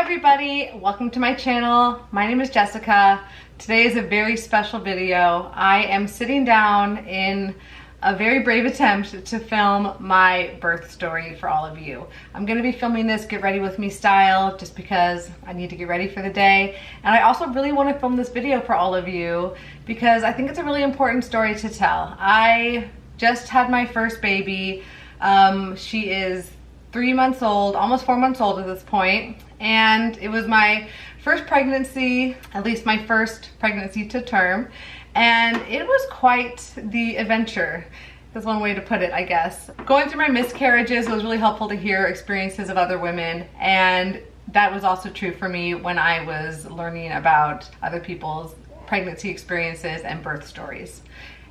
everybody, welcome to my channel. My name is Jessica. Today is a very special video. I am sitting down in a very brave attempt to film my birth story for all of you. I'm gonna be filming this get ready with me style just because I need to get ready for the day. And I also really want to film this video for all of you because I think it's a really important story to tell. I just had my first baby. She is 3 months old, almost 4 months old at this point. And it was my first pregnancy, at least my first pregnancy to term. And it was quite the adventure. That's one way to put it, I guess. Going through my miscarriages was really helpful to hear experiences of other women. And that was also true for me when I was learning about other people's pregnancy experiences and birth stories.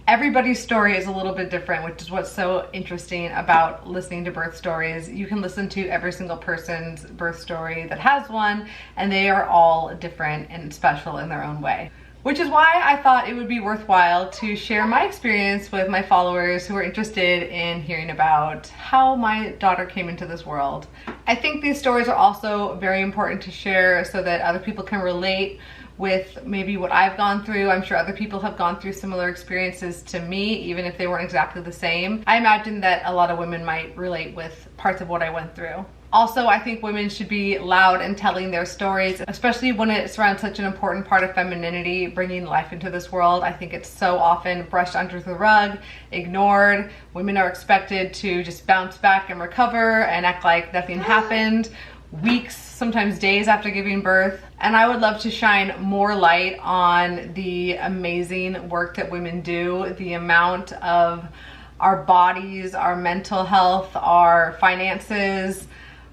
Everybody's story is a little bit different, which is what's so interesting about listening to birth stories. You can listen to every single person's birth story that has one, and they are all different and special in their own way. Which is why I thought it would be worthwhile to share my experience with my followers who are interested in hearing about how my daughter came into this world. I think these stories are also very important to share so that other people can relate with maybe what I've gone through. I'm sure other people have gone through similar experiences to me, even if they weren't exactly the same. I imagine that a lot of women might relate with parts of what I went through. Also, I think women should be loud in telling their stories, especially when it surrounds such an important part of femininity, bringing life into this world. I think it's so often brushed under the rug, ignored. Women are expected to just bounce back and recover and act like nothing happened weeks, sometimes days after giving birth. And I would love to shine more light on the amazing work that women do, the amount of our bodies, our mental health, our finances,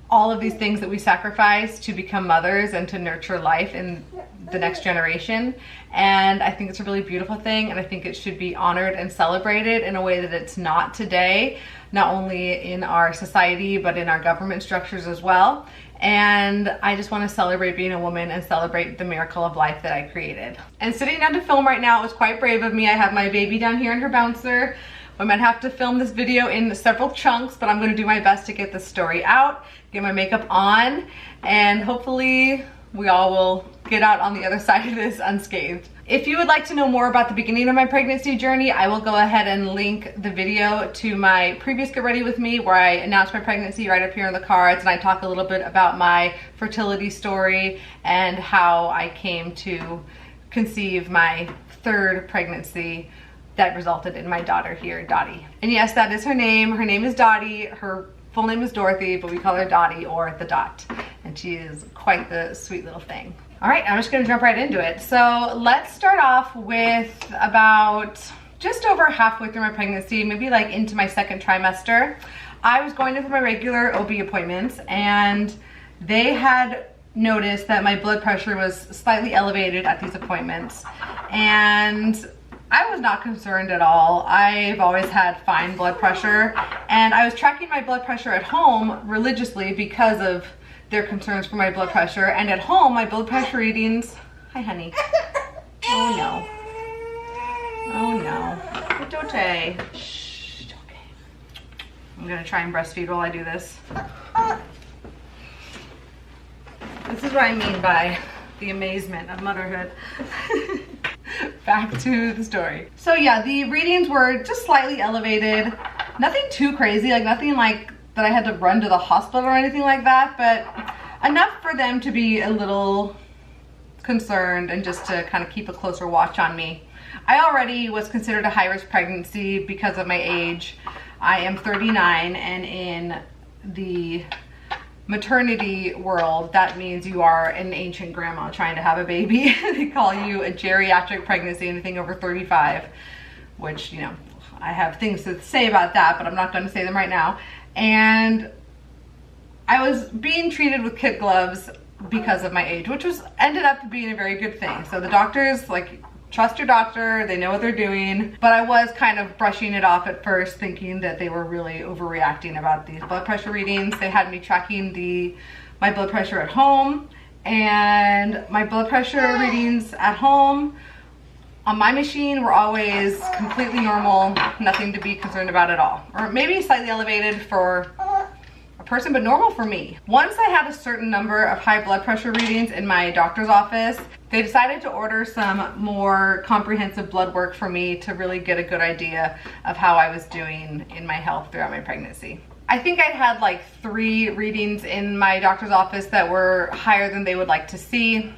all of these things that we sacrifice to become mothers and to nurture life in the next generation. And I think it's a really beautiful thing, and I think it should be honored and celebrated in a way that it's not today, not only in our society, but in our government structures as well. And I just want to celebrate being a woman and celebrate the miracle of life that I created. And sitting down to film right now, it was quite brave of me. I have my baby down here in her bouncer. I might have to film this video in several chunks, but I'm going to do my best to get this story out, get my makeup on, and hopefully we all will get out on the other side of this unscathed. If you would like to know more about the beginning of my pregnancy journey, I will go ahead and link the video to my previous Get Ready With Me where I announced my pregnancy right up here in the cards, and I talk a little bit about my fertility story and how I came to conceive my third pregnancy that resulted in my daughter here, Dottie. And yes, that is her name. Her name is Dottie. Her full name is Dorothy, but we call her Dottie, or the Dot. And she is quite the sweet little thing. All right, I'm just gonna jump right into it. So let's start off with about just over halfway through my pregnancy, maybe like into my second trimester. I was going in for my regular OB appointments, and they had noticed that my blood pressure was slightly elevated at these appointments. And I was not concerned at all. I've always had fine blood pressure, and I was tracking my blood pressure at home religiously because of their concerns for my blood pressure. And at home, my blood pressure readings, hi honey. Oh no. Oh no. It's okay. Shh, it's okay. I'm gonna try and breastfeed while I do this. This is what I mean by the amazement of motherhood. Back to the story. So yeah, the readings were just slightly elevated. Nothing too crazy, like nothing like that I had to run to the hospital or anything like that, but enough for them to be a little concerned and just to kind of keep a closer watch on me. I already was considered a high-risk pregnancy because of my age. I am 39, and in the maternity world, that means you are an ancient grandma trying to have a baby. They call you a geriatric pregnancy, anything over 35, which, you know, I have things to say about that, but I'm not going to say them right now. And I was being treated with kid gloves because of my age, which ended up being a very good thing. So the doctors, like, trust your doctor, they know what they're doing. But I was kind of brushing it off at first, thinking that they were really overreacting about these blood pressure readings. They had me tracking my blood pressure at home, and my blood pressure readings at home on my machine were always completely normal, nothing to be concerned about at all. Or maybe slightly elevated for a person, but normal for me. Once I had a certain number of high blood pressure readings in my doctor's office, they decided to order some more comprehensive blood work for me to really get a good idea of how I was doing in my health throughout my pregnancy. I think I'd had like 3 readings in my doctor's office that were higher than they would like to see.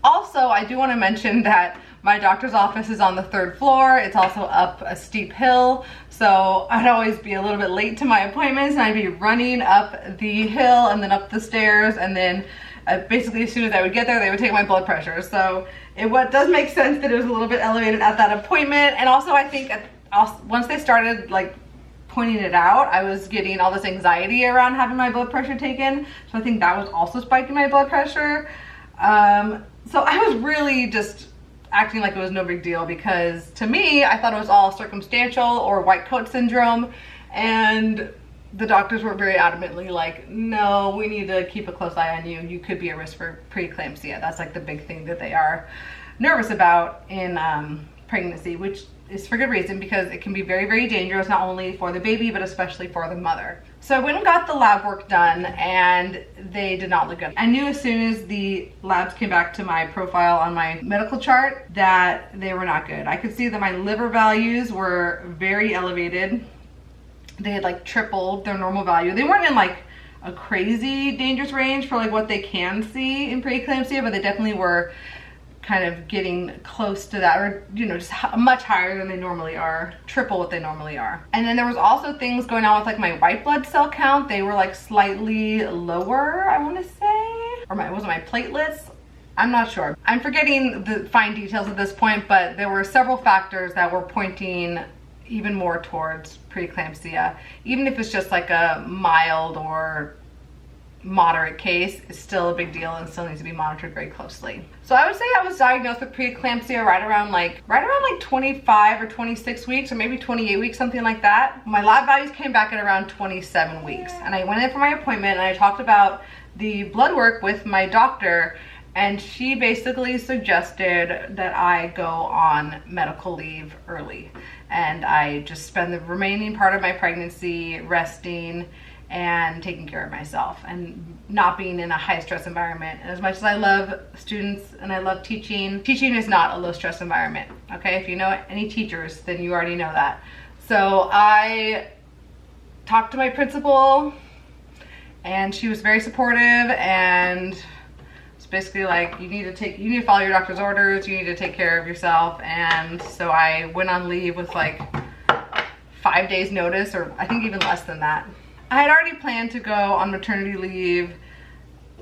Also, I do want to mention that my doctor's office is on the 3rd floor. It's also up a steep hill, so I'd always be a little bit late to my appointments, and I'd be running up the hill and then up the stairs, and then basically as soon as I would get there, they would take my blood pressure. So it does make sense that it was a little bit elevated at that appointment. And also I think once they started like pointing it out, I was getting all this anxiety around having my blood pressure taken. So I think that was also spiking my blood pressure. So I was really just acting like it was no big deal, because to me, I thought it was all circumstantial or white coat syndrome. And the doctors were very adamantly like, no, we need to keep a close eye on you. You could be at risk for preeclampsia. That's like the big thing that they are nervous about in pregnancy, which is for good reason, because it can be very, very dangerous, not only for the baby, but especially for the mother. So I went and got the lab work done, and they did not look good. I knew as soon as the labs came back to my profile on my medical chart that they were not good. I could see that my liver values were very elevated. They had like tripled their normal value. They weren't in like a crazy dangerous range for like what they can see in preeclampsia, but they definitely were kind of getting close to that, or you know, just much higher than they normally are, triple what they normally are. And then there was also things going on with like my white blood cell count. They were like slightly lower, I want to say, or was it my platelets? I'm not sure. I'm forgetting the fine details at this point, but there were several factors that were pointing even more towards preeclampsia. Even if it's just like a mild or moderate case, it's still a big deal and still needs to be monitored very closely. So I would say I was diagnosed with preeclampsia right around like 25 or 26 weeks, or maybe 28 weeks, something like that. My lab values came back at around 27 weeks, and I went in for my appointment and I talked about the blood work with my doctor, and she basically suggested that I go on medical leave early, and I just spend the remaining part of my pregnancy resting and taking care of myself and not being in a high stress environment. And as much as I love students and I love teaching, teaching is not a low stress environment, okay? If you know any teachers, then you already know that. So I talked to my principal, and she was very supportive, and it's basically like, you need to follow your doctor's orders, you need to take care of yourself. And so I went on leave with like 5 days notice, or I think even less than that. I had already planned to go on maternity leave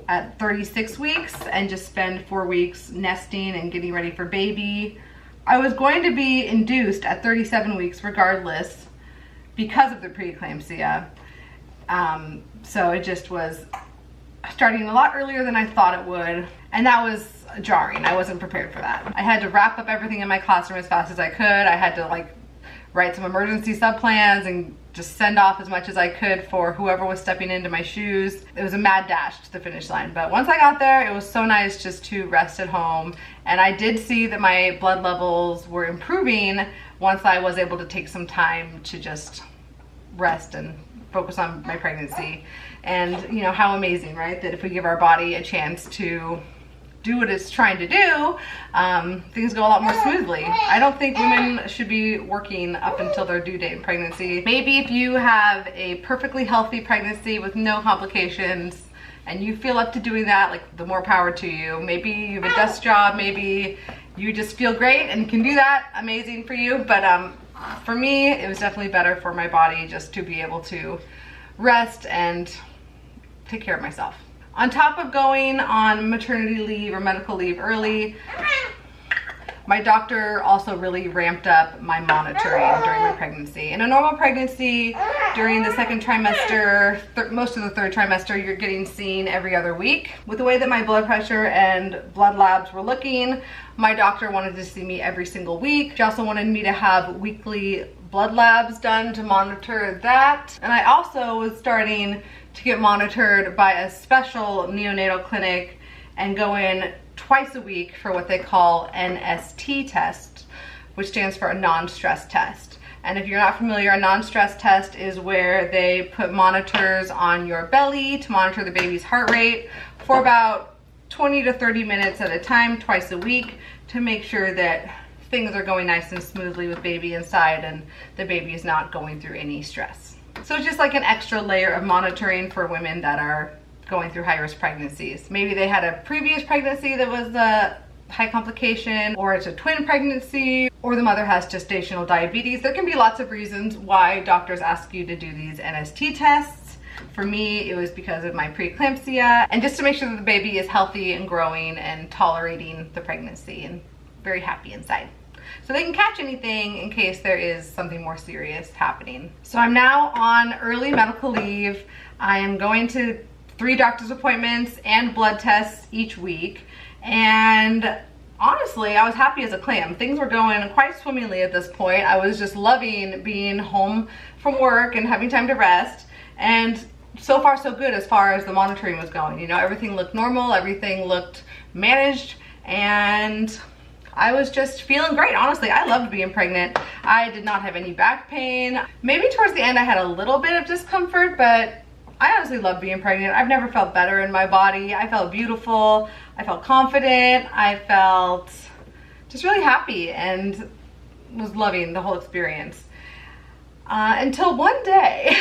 at 36 weeks and just spend 4 weeks nesting and getting ready for baby. I was going to be induced at 37 weeks regardless because of the preeclampsia. So it just was starting a lot earlier than I thought it would, and that was jarring. I wasn't prepared for that. I had to wrap up everything in my classroom as fast as I could. I had to like write some emergency sub-plans and just send off as much as I could for whoever was stepping into my shoes. It was a mad dash to the finish line, but once I got there, it was so nice just to rest at home. And I did see that my blood levels were improving once I was able to take some time to just rest and focus on my pregnancy. And you know, how amazing, right? That if we give our body a chance to do what it's trying to do, things go a lot more smoothly. I don't think women should be working up until their due date in pregnancy. Maybe if you have a perfectly healthy pregnancy with no complications and you feel up to doing that, like, the more power to you. Maybe you have a desk job, maybe you just feel great and can do that, amazing for you. But for me, it was definitely better for my body just to be able to rest and take care of myself. On top of going on maternity leave or medical leave early, my doctor also really ramped up my monitoring during my pregnancy. In a normal pregnancy, during the 2nd trimester, most of the 3rd trimester, you're getting seen every other week. With the way that my blood pressure and blood labs were looking, my doctor wanted to see me every single week. She also wanted me to have weekly blood labs done to monitor that. And I also was starting to get monitored by a special neonatal clinic and go in twice a week for what they call NST test, which stands for a non-stress test. And if you're not familiar, a non-stress test is where they put monitors on your belly to monitor the baby's heart rate for about 20 to 30 minutes at a time, twice a week, to make sure that things are going nice and smoothly with baby inside and the baby is not going through any stress. So it's just like an extra layer of monitoring for women that are going through high-risk pregnancies. Maybe they had a previous pregnancy that was a high complication, or it's a twin pregnancy, or the mother has gestational diabetes. There can be lots of reasons why doctors ask you to do these NST tests. For me, it was because of my preeclampsia, and just to make sure that the baby is healthy and growing and tolerating the pregnancy and very happy inside, so they can catch anything in case there is something more serious happening. So I'm now on early medical leave. I am going to 3 doctor's appointments and blood tests each week. And honestly, I was happy as a clam. Things were going quite swimmingly at this point. I was just loving being home from work and having time to rest. And so far so good as far as the monitoring was going. You know, everything looked normal, everything looked managed, and I was just feeling great. Honestly, I loved being pregnant. I did not have any back pain. Maybe towards the end I had a little bit of discomfort, but I honestly love being pregnant. I've never felt better in my body. I felt beautiful. I felt confident. I felt just really happy and was loving the whole experience. Until one day,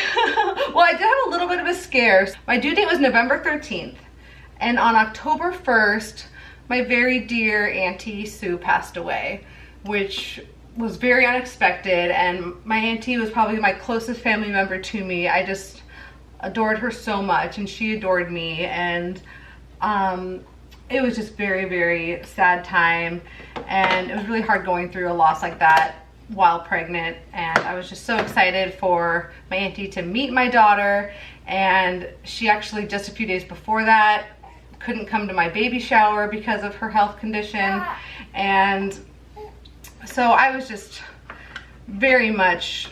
well, I did have a little bit of a scare. My due date was November 13th. And on October 1st, my very dear Auntie Sue passed away, which was very unexpected. And my auntie was probably my closest family member to me. I just adored her so much, and she adored me, and it was just very, very sad time, and it was really hard going through a loss like that while pregnant. And I was just so excited for my auntie to meet my daughter, and she actually just a few days before that couldn't come to my baby shower because of her health condition. And so I was just very much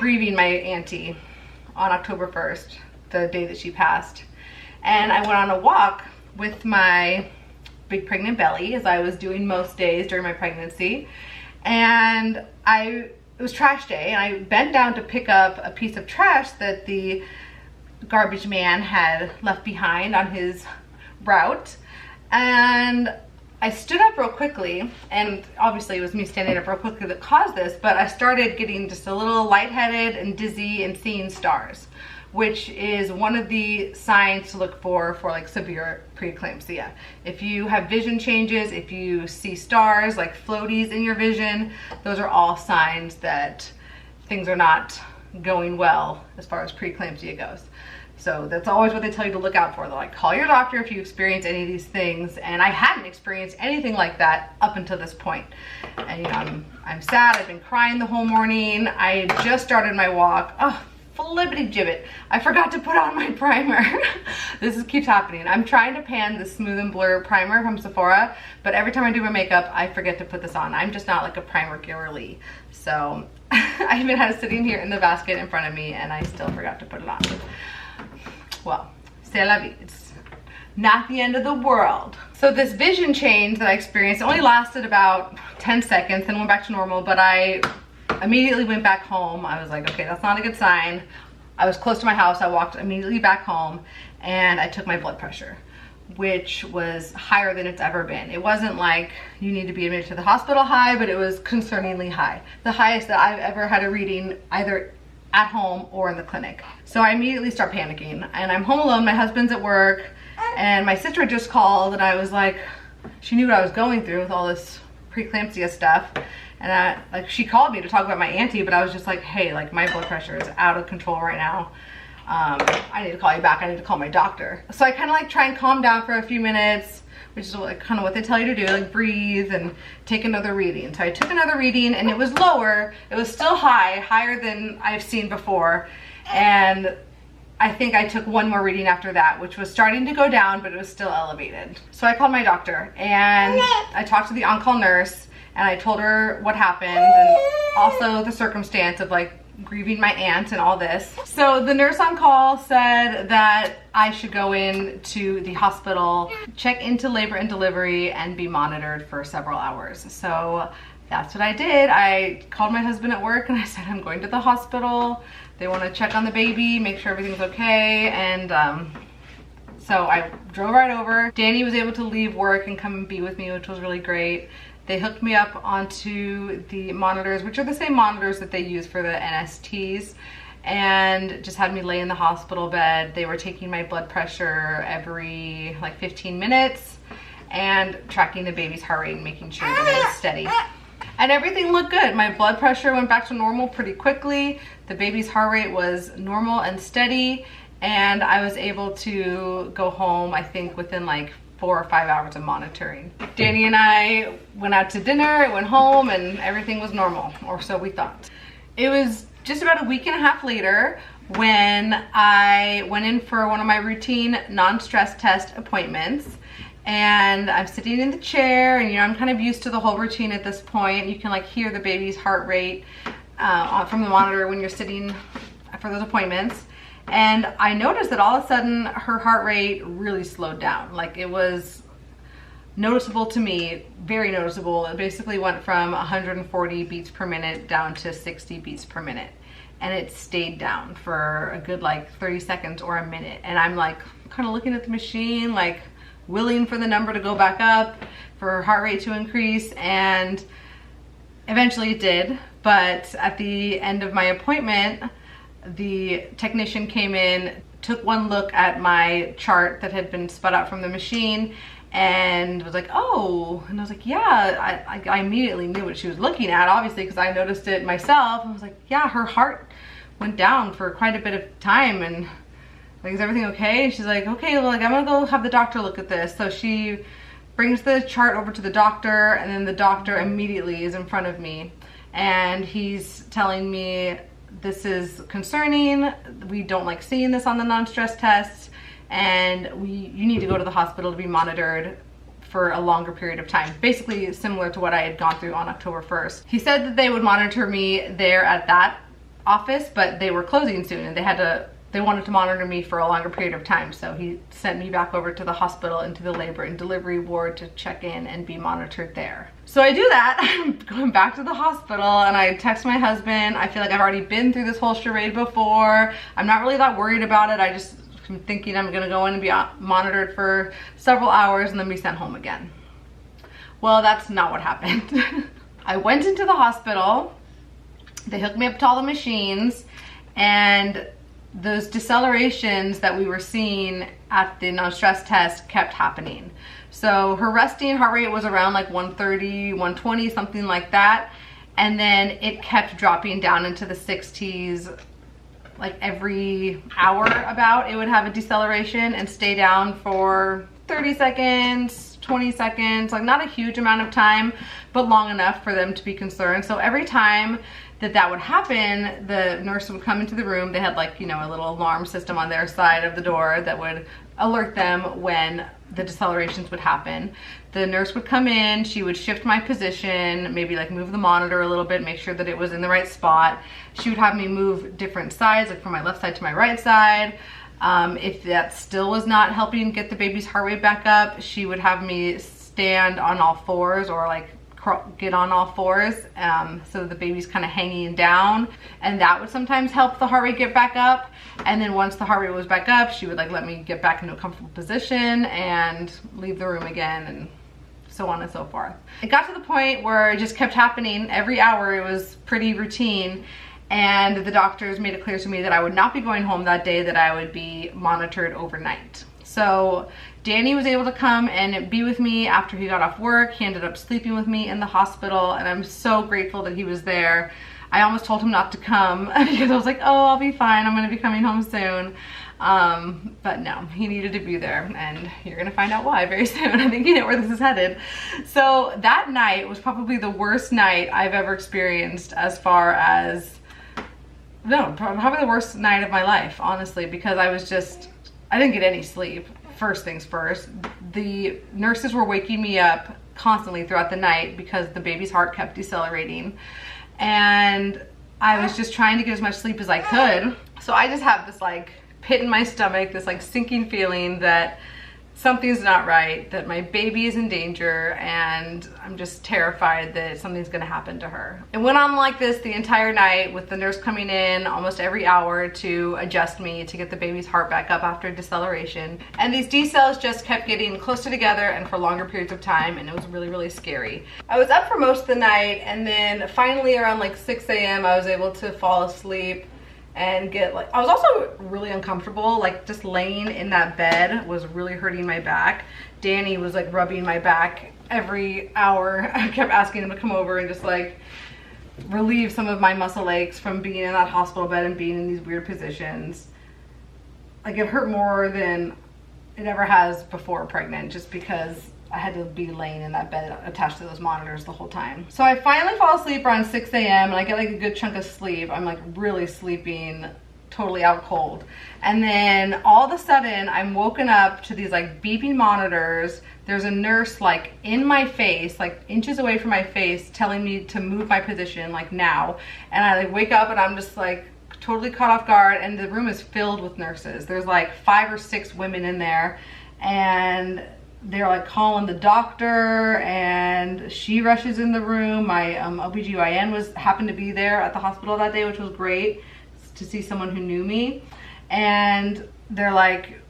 grieving my auntie on October 1st, the day that she passed. And I went on a walk with my big pregnant belly, as I was doing most days during my pregnancy. And it was trash day, and I bent down to pick up a piece of trash that the garbage man had left behind on his route. And I stood up real quickly, and obviously it was me standing up real quickly that caused this, but I started getting just a little lightheaded and dizzy and seeing stars, which is one of the signs to look for like severe preeclampsia. If you have vision changes, if you see stars like floaties in your vision, those are all signs that things are not going well as far as preeclampsia goes. So that's always what they tell you to look out for. They're like, call your doctor if you experience any of these things. And I hadn't experienced anything like that up until this point. And you know, I'm sad. I've been crying the whole morning. I had just started my walk. Oh, flippity gibbet. I forgot to put on my primer. This keeps happening. I'm trying to pan the Smooth and Blur primer from Sephora, but every time I do my makeup, I forget to put this on. I'm just not like a primer girly. So I even had it sitting here in the basket in front of me, and I still forgot to put it on. Well, c'est la vie. It's not the end of the world. So this vision change that I experienced only lasted about 10 seconds and went back to normal, but I immediately went back home. I was like, okay, that's not a good sign. I was close to my house. I walked immediately back home, and I took my blood pressure, which was higher than it's ever been. It wasn't like you need to be admitted to the hospital high, but it was concerningly high. The highest that I've ever had a reading either at home or in the clinic. So I immediately start panicking, and I'm home alone. My husband's at work, and my sister had just called, and I was like, she knew what I was going through with all this preeclampsia stuff. And like, she called me to talk about my auntie, but I was just like, hey, like, my blood pressure is out of control right now. I need to call you back. I need to call my doctor. So I kind of like try and calm down for a few minutes, which is like kind of what they tell you to do, like breathe and take another reading. So I took another reading, and it was lower. It was still higher than I've seen before. And I think I took one more reading after that, which was starting to go down, but it was still elevated. So I called my doctor, and I talked to the on-call nurse, and I told her what happened, and also the circumstance of like grieving my aunt and all this. So the nurse on call said that I should go in to the hospital, check into labor and delivery, and be monitored for several hours. So that's what I did. I called my husband at work and I said, I'm going to the hospital. They want to check on the baby, make sure everything's okay. And so I drove right over. Danny was able to leave work and come and be with me, which was really great. They hooked me up onto the monitors, which are the same monitors that they use for the NSTs, and just had me lay in the hospital bed. They were taking my blood pressure every like 15 minutes and tracking the baby's heart rate and making sure that it was steady. And everything looked good. My blood pressure went back to normal pretty quickly. The baby's heart rate was normal and steady, and I was able to go home, I think, within like 4 or 5 hours of monitoring. Danny and I went out to dinner, went home, and everything was normal, or so we thought. It was just about a week and a half later when I went in for one of my routine non-stress test appointments. And I'm sitting in the chair, and I'm kind of used to the whole routine at this point. You can like hear the baby's heart rate from the monitor when you're sitting for those appointments. And I noticed that all of a sudden her heart rate really slowed down. Like, it was noticeable to me, very noticeable. It basically went from 140 beats per minute down to 60 beats per minute. And it stayed down for a good like 30 seconds or a minute. And I'm like kind of looking at the machine, like willing for the number to go back up, for her heart rate to increase, and eventually it did. But at the end of my appointment, the technician came in, took one look at my chart that had been spun out from the machine, and was like, oh, and I was like, yeah, I immediately knew what she was looking at, obviously, because I noticed it myself. I was like, yeah, her heart went down for quite a bit of time, and like, is everything okay? And she's like, okay, well, like, I'm gonna go have the doctor look at this. So she brings the chart over to the doctor, and then the doctor immediately is in front of me, and he's telling me, this is concerning. We don't like seeing this on the non-stress tests, and you need to go to the hospital to be monitored for a longer period of time. Basically similar to what I had gone through on October 1st. He said that they would monitor me there at that office, but they were closing soon, and they wanted to monitor me for a longer period of time. So he sent me back over to the hospital, into the labor and delivery ward, to check in and be monitored there. So I do that. I'm going back to the hospital, and I text my husband. I feel like I've already been through this whole charade before. I'm not really that worried about it. I'm thinking I'm gonna go in and be monitored for several hours and then be sent home again. Well, that's not what happened. I went into the hospital. They hooked me up to all the machines, and those decelerations that we were seeing at the non-stress test kept happening. So her resting heart rate was around like 130, 120, something like that. And then it kept dropping down into the 60s, like every hour about. It would have a deceleration and stay down for 30 seconds, 20 seconds, like not a huge amount of time, but long enough for them to be concerned. So every time that would happen, the nurse would come into the room. They had like, a little alarm system on their side of the door that would alert them when the decelerations would happen. The nurse would come in, she would shift my position, maybe like move the monitor a little bit, make sure that it was in the right spot. She would have me move different sides, like from my left side to my right side. If that still was not helping get the baby's heart rate back up, she would have me stand on all fours, or like get on all fours, so the baby's kind of hanging down, and that would sometimes help the heart rate get back up. And then once the heart rate was back up, she would like let me get back into a comfortable position and leave the room again, and so on and so forth. It got to the point where it just kept happening every hour. It was pretty routine, and the doctors made it clear to me that I would not be going home that day, that I would be monitored overnight. So Danny was able to come and be with me after he got off work. He ended up sleeping with me in the hospital, and I'm so grateful that he was there. I almost told him not to come because I was like, oh, I'll be fine, I'm gonna be coming home soon. But no, he needed to be there, and you're gonna find out why very soon. I think you know where this is headed. So that night was probably the worst night I've ever experienced, as far as, no, probably the worst night of my life, honestly, because I didn't get any sleep. First things first, the nurses were waking me up constantly throughout the night because the baby's heart kept decelerating, and I was just trying to get as much sleep as I could. So I just have this like pit in my stomach, this like sinking feeling that something's not right, that my baby is in danger, and I'm just terrified that something's gonna happen to her. It went on like this the entire night, with the nurse coming in almost every hour to adjust me to get the baby's heart back up after deceleration. And these decels just kept getting closer together and for longer periods of time, and it was really, really scary. I was up for most of the night, and then finally around like 6 a.m. I was able to fall asleep and get like, I was also really uncomfortable, like just laying in that bed was really hurting my back. Danny was like rubbing my back every hour. I kept asking him to come over and just like relieve some of my muscle aches from being in that hospital bed and being in these weird positions. Like it hurt more than it ever has before pregnant, just because I had to be laying in that bed attached to those monitors the whole time. So I finally fall asleep around 6 a.m. and I get like a good chunk of sleep. I'm like really sleeping totally out cold. And then all of a sudden I'm woken up to these like beeping monitors. There's a nurse like in my face, like inches away from my face, telling me to move my position like now. And I like wake up and I'm just like totally caught off guard, and the room is filled with nurses. There's like 5 or 6 women in there, and they're like calling the doctor, and she rushes in the room. My OBGYN happened to be there at the hospital that day, which was great to see someone who knew me. And they're like,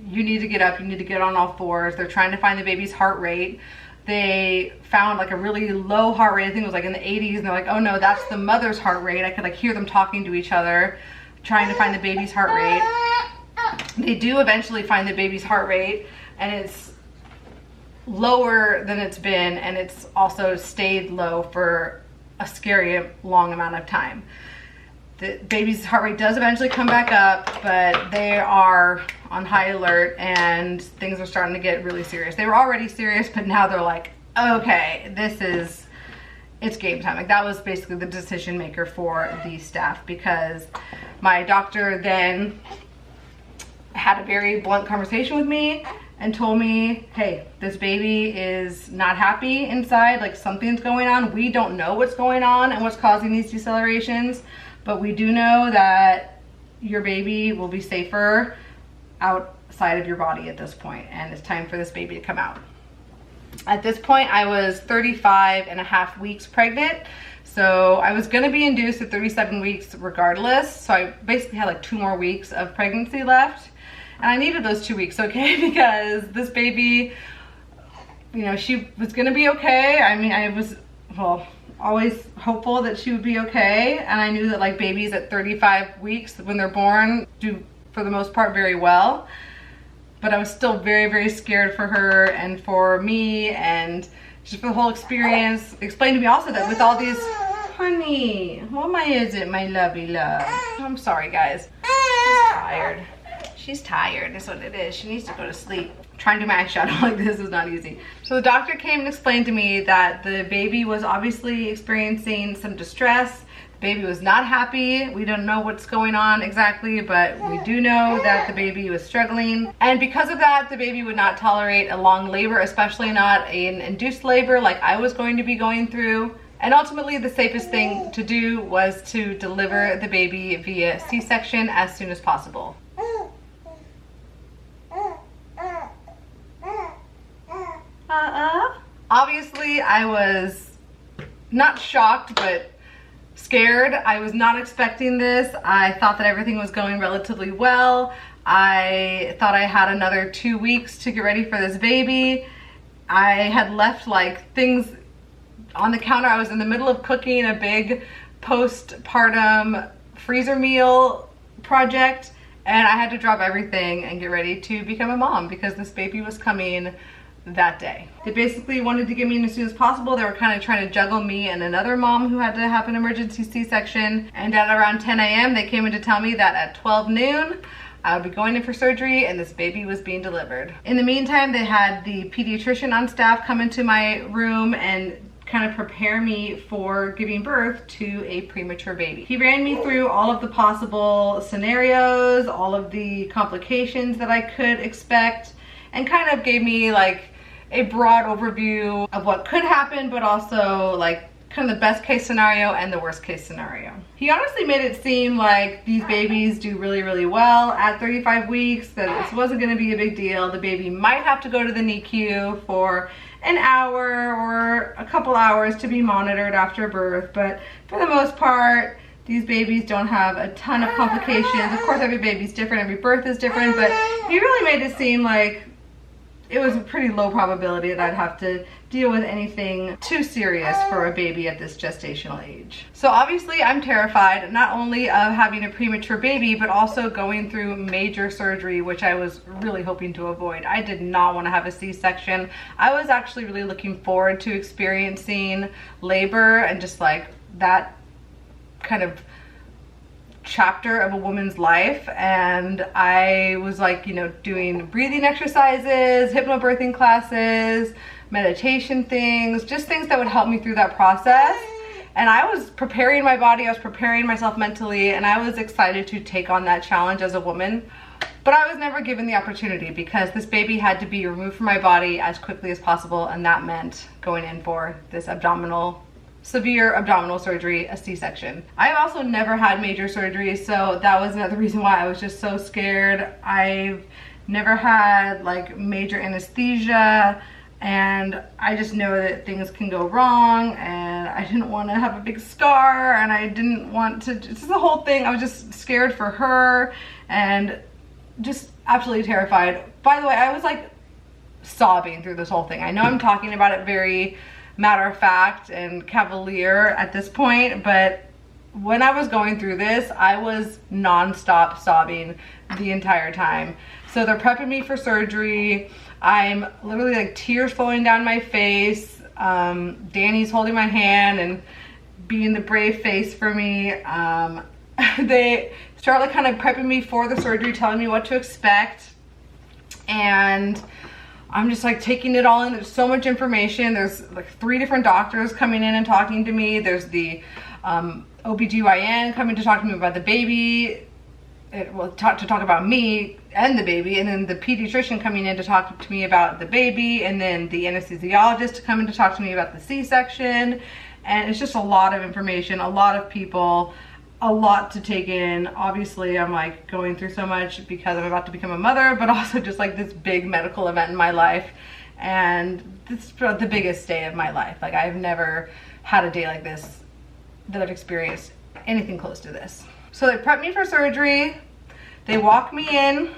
you need to get up, you need to get on all fours. They're trying to find the baby's heart rate. They found like a really low heart rate. I think it was like in the 80s, and they're like, oh no, that's the mother's heart rate. I could like hear them talking to each other, trying to find the baby's heart rate. They do eventually find the baby's heart rate, and it's lower than it's been, and it's also stayed low for a scary long amount of time. The baby's heart rate does eventually come back up, but they are on high alert, and things are starting to get really serious. They were already serious, but now they're like, okay, it's game time. Like that was basically the decision maker for the staff, because my doctor then had a very blunt conversation with me and told me, hey, this baby is not happy inside, like something's going on. We don't know what's going on and what's causing these decelerations, but we do know that your baby will be safer outside of your body at this point, and it's time for this baby to come out. At this point, I was 35.5 weeks pregnant. So I was gonna be induced at 37 weeks regardless. So I basically had like 2 more weeks of pregnancy left. And I needed those 2 weeks, okay? Because this baby, you know, she was gonna be okay. I mean, I was, well, always hopeful that she would be okay. And I knew that like babies at 35 weeks when they're born do, for the most part, very well. But I was still very, very scared for her and for me, and just for the whole experience. Explained to me also that with all these, honey, what is it, my lovey love? I'm sorry, guys. She's tired. She's tired, that's what it is. She needs to go to sleep. Trying to do my eyeshadow like this is not easy. So the doctor came and explained to me that the baby was obviously experiencing some distress. The baby was not happy. We don't know what's going on exactly, but we do know that the baby was struggling. And because of that, the baby would not tolerate a long labor, especially not an induced labor like I was going to be going through. And ultimately, the safest thing to do was to deliver the baby via C-section as soon as possible. Obviously, I was not shocked, but scared. I was not expecting this. I thought that everything was going relatively well. I thought I had another 2 weeks to get ready for this baby. I had left like things on the counter. I was in the middle of cooking a big postpartum freezer meal project, and I had to drop everything and get ready to become a mom because this baby was coming that day. They basically wanted to get me in as soon as possible. They were kind of trying to juggle me and another mom who had to have an emergency C-section. And at around 10 a.m. they came in to tell me that at 12 noon I would be going in for surgery and this baby was being delivered. In the meantime, they had the pediatrician on staff come into my room and kind of prepare me for giving birth to a premature baby. He ran me through all of the possible scenarios, all of the complications that I could expect, and kind of gave me like a broad overview of what could happen, but also like kind of the best case scenario and the worst case scenario. He honestly made it seem like these babies do really, really well at 35 weeks, that this wasn't gonna be a big deal. The baby might have to go to the NICU for an hour or a couple hours to be monitored after birth, but for the most part, these babies don't have a ton of complications. Of course, every baby's different, every birth is different, but he really made it seem like it was a pretty low probability that I'd have to deal with anything too serious for a baby at this gestational age. So obviously I'm terrified not only of having a premature baby, but also going through major surgery, which I was really hoping to avoid. I did not want to have a C-section. I was actually really looking forward to experiencing labor and just like that kind of chapter of a woman's life, and I was like, you know, doing breathing exercises, hypnobirthing classes, meditation things, just things that would help me through that process. And I was preparing my body, I was preparing myself mentally, and I was excited to take on that challenge as a woman. But I was never given the opportunity because this baby had to be removed from my body as quickly as possible, and that meant going in for this severe abdominal surgery, a C-section. I've also never had major surgery, so that was another reason why I was just so scared. I've never had like major anesthesia, and I just know that things can go wrong, and I didn't want to have a big scar, and I didn't want to, just the whole thing, I was just scared for her and just absolutely terrified. By the way, I was like sobbing through this whole thing. I know I'm talking about it very matter of fact and cavalier at this point, but when I was going through this, I was non-stop sobbing the entire time. So they're prepping me for surgery. I'm literally like tears flowing down my face. Danny's holding my hand and being the brave face for me. They start like kind of prepping me for the surgery, telling me what to expect, and I'm just like taking it all in. There's so much information. There's like 3 different doctors coming in and talking to me. There's the OBGYN coming to talk to me about the baby. To talk about me and the baby, and then the pediatrician coming in to talk to me about the baby, and then the anesthesiologist coming to talk to me about the C-section. And it's just a lot of information, a lot of people, a lot to take in. Obviously, I'm like going through so much because I'm about to become a mother, but also just like this big medical event in my life. And this is the biggest day of my life. Like, I've never had a day like this that I've experienced anything close to this. So they prepped me for surgery. They walked me in.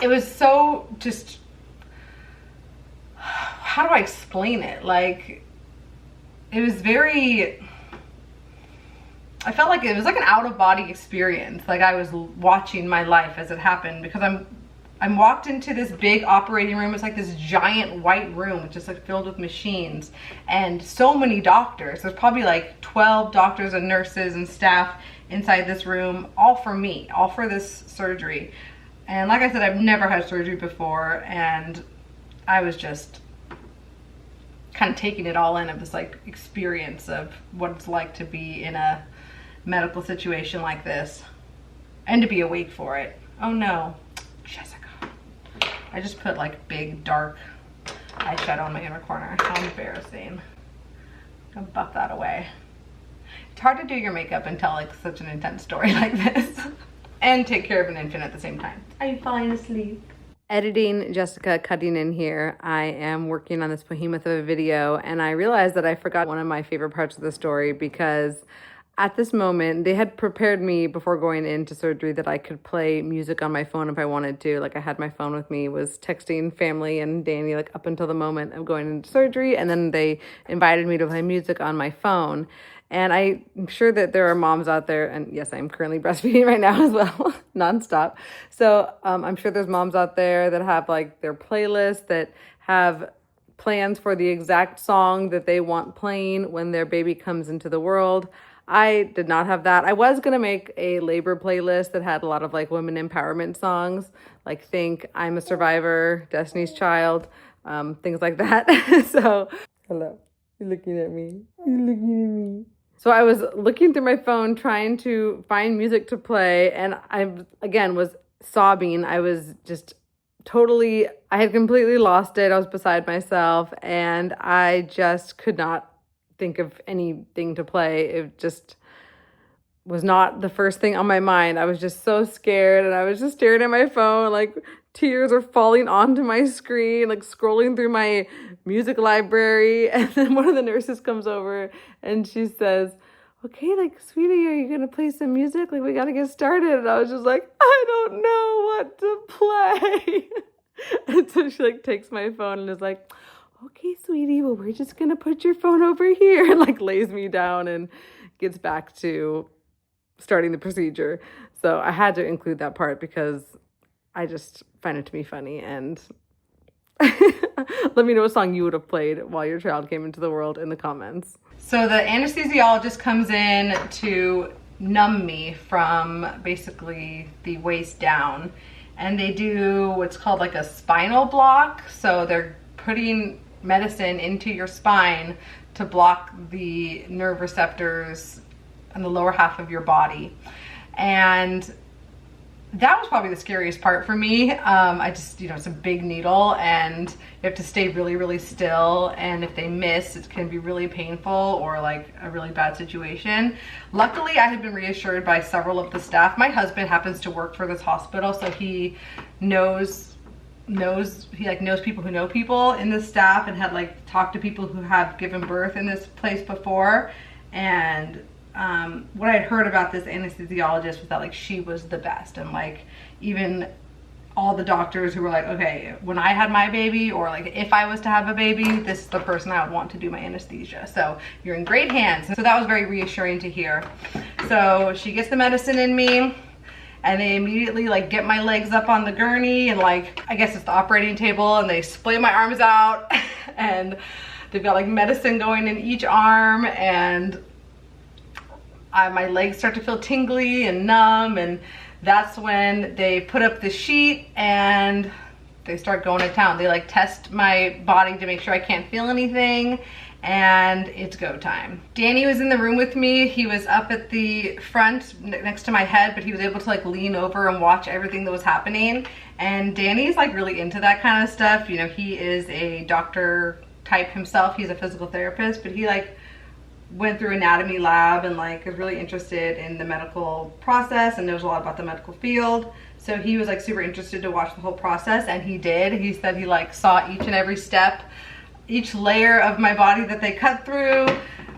It was so just, how do I explain it? Like, it was very, I felt like it was like an out-of-body experience. Like I was watching my life as it happened, because I'm walked into this big operating room. It's like this giant white room, just like filled with machines and so many doctors. There's probably like 12 doctors and nurses and staff inside this room, all for me, all for this surgery. And like I said, I've never had surgery before, and I was just kind of taking it all in, of this like experience of what it's like to be in a medical situation like this and to be awake for it. Oh no, Jessica. I just put like big dark eyeshadow on my inner corner. How embarrassing. I'm gonna buff that away. It's hard to do your makeup and tell like such an intense story like this and take care of an infant at the same time. Are you falling asleep? Editing Jessica cutting in here, I am working on this behemoth of a video, and I realized that I forgot one of my favorite parts of the story, because at this moment, they had prepared me before going into surgery that I could play music on my phone if I wanted to. Like, I had my phone with me, was texting family and Danny like up until the moment of going into surgery, and then they invited me to play music on my phone. And I'm sure that there are moms out there, and yes, I'm currently breastfeeding right now as well, nonstop. So I'm sure there's moms out there that have like their playlists that have plans for the exact song that they want playing when their baby comes into the world. I did not have that. I was going to make a labor playlist that had a lot of like women empowerment songs, like think I'm a Survivor, Destiny's Child, things like that. So, hello, you're looking at me. You're looking at me. So I was looking through my phone trying to find music to play, and I, again, was sobbing. I was just I had completely lost it. I was beside myself, and I just could not think of anything to play. It just was not the first thing on my mind. I was just so scared, and I was just staring at my phone, like tears are falling onto my screen, like scrolling through my music library. And then one of the nurses comes over and she says, okay, like, sweetie, are you gonna play some music? Like, we gotta get started. And I was just like, I don't know what to play. And so she like takes my phone and is like, okay, sweetie, well, we're just gonna put your phone over here, and like lays me down and gets back to starting the procedure. So I had to include that part because I just find it to be funny. And let me know what song you would have played while your child came into the world in the comments. So the anesthesiologist comes in to numb me from basically the waist down, and they do what's called like a spinal block. So they're putting medicine into your spine to block the nerve receptors in the lower half of your body. And that was probably the scariest part for me. I just, it's a big needle and you have to stay really, really still. And if they miss, it can be really painful or like a really bad situation. Luckily, I had been reassured by several of the staff. My husband happens to work for this hospital, so he knows people who know people in the staff and had like talked to people who have given birth in this place before. And what I had heard about this anesthesiologist was that like she was the best, and like even all the doctors who were like, okay, when I had my baby, or like if I was to have a baby, this is the person I would want to do my anesthesia. So you're in great hands. So that was very reassuring to hear. So she gets the medicine in me, and they immediately like get my legs up on the gurney, and like, I guess it's the operating table, and they split my arms out and they've got like medicine going in each arm, and my legs start to feel tingly and numb. And that's when they put up the sheet and they start going to town. They like test my body to make sure I can't feel anything, and it's go time. Danny was in the room with me. He was up at the front next to my head, but he was able to like lean over and watch everything that was happening. And Danny's like really into that kind of stuff. He is a doctor type himself. He's a physical therapist, but he like went through anatomy lab and like is really interested in the medical process and knows a lot about the medical field. So he was like super interested to watch the whole process, and he did. He said he like saw each and every step, each layer of my body that they cut through.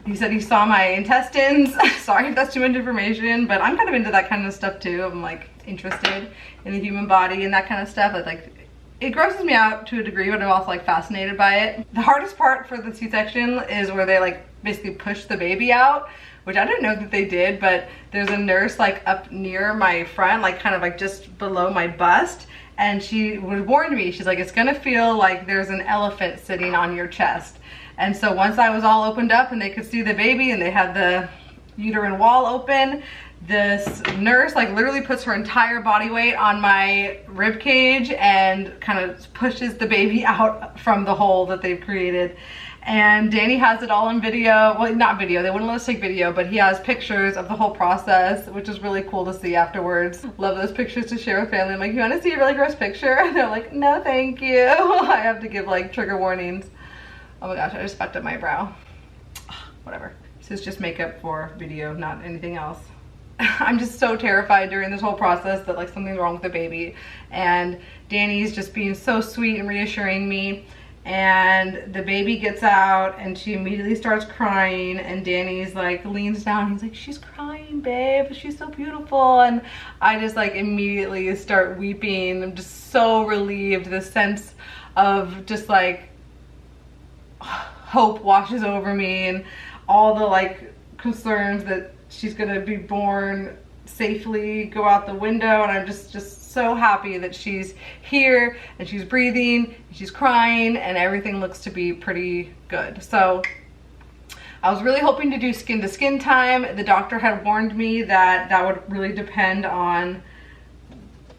He said he saw my intestines. Sorry if that's too much information, but I'm kind of into that kind of stuff too. I'm like interested in the human body and that kind of stuff. Like it grosses me out to a degree, but I'm also like fascinated by it. The hardest part for the C-section is where they like basically push the baby out, which I didn't know that they did, but there's a nurse like up near my front, like kind of like just below my bust, and she warned me. She's like, it's gonna feel like there's an elephant sitting on your chest. And so once I was all opened up and they could see the baby and they had the uterine wall open, this nurse like literally puts her entire body weight on my rib cage and kind of pushes the baby out from the hole that they've created. And Danny has it all on video. Well, not video, they wouldn't let us take video, but he has pictures of the whole process, which is really cool to see afterwards. Love those pictures to share with family. I'm like, you want to see a really gross picture? And they're like, no thank you. I have to give like trigger warnings. Oh my gosh, I just fucked up my brow. Whatever. This is just makeup for video, not anything else. I'm just so terrified during this whole process that like something's wrong with the baby. And Danny's just being so sweet and reassuring me. And the baby gets out and she immediately starts crying, and Danny's like leans down. He's like, she's crying, babe. She's so beautiful. And I just like immediately start weeping. I'm just so relieved. The sense of just like hope washes over me, and all the like concerns that she's gonna be born safely go out the window. And I'm just so happy that she's here and she's breathing and she's crying and everything looks to be pretty good. So I was really hoping to do skin to skin time. The doctor had warned me that that would really depend on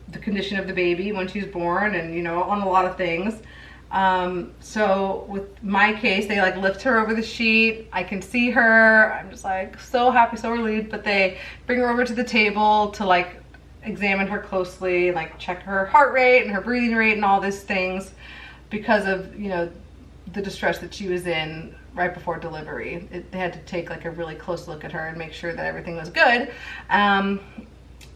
the condition of the baby when she's born, and on a lot of things. So with my case, they like lift her over the sheet. I can see her. I'm just like so happy, so relieved. But they bring her over to the table to like examine her closely, like check her heart rate and her breathing rate and all these things, because of the distress that she was in right before delivery. They had to take like a really close look at her and make sure that everything was good. And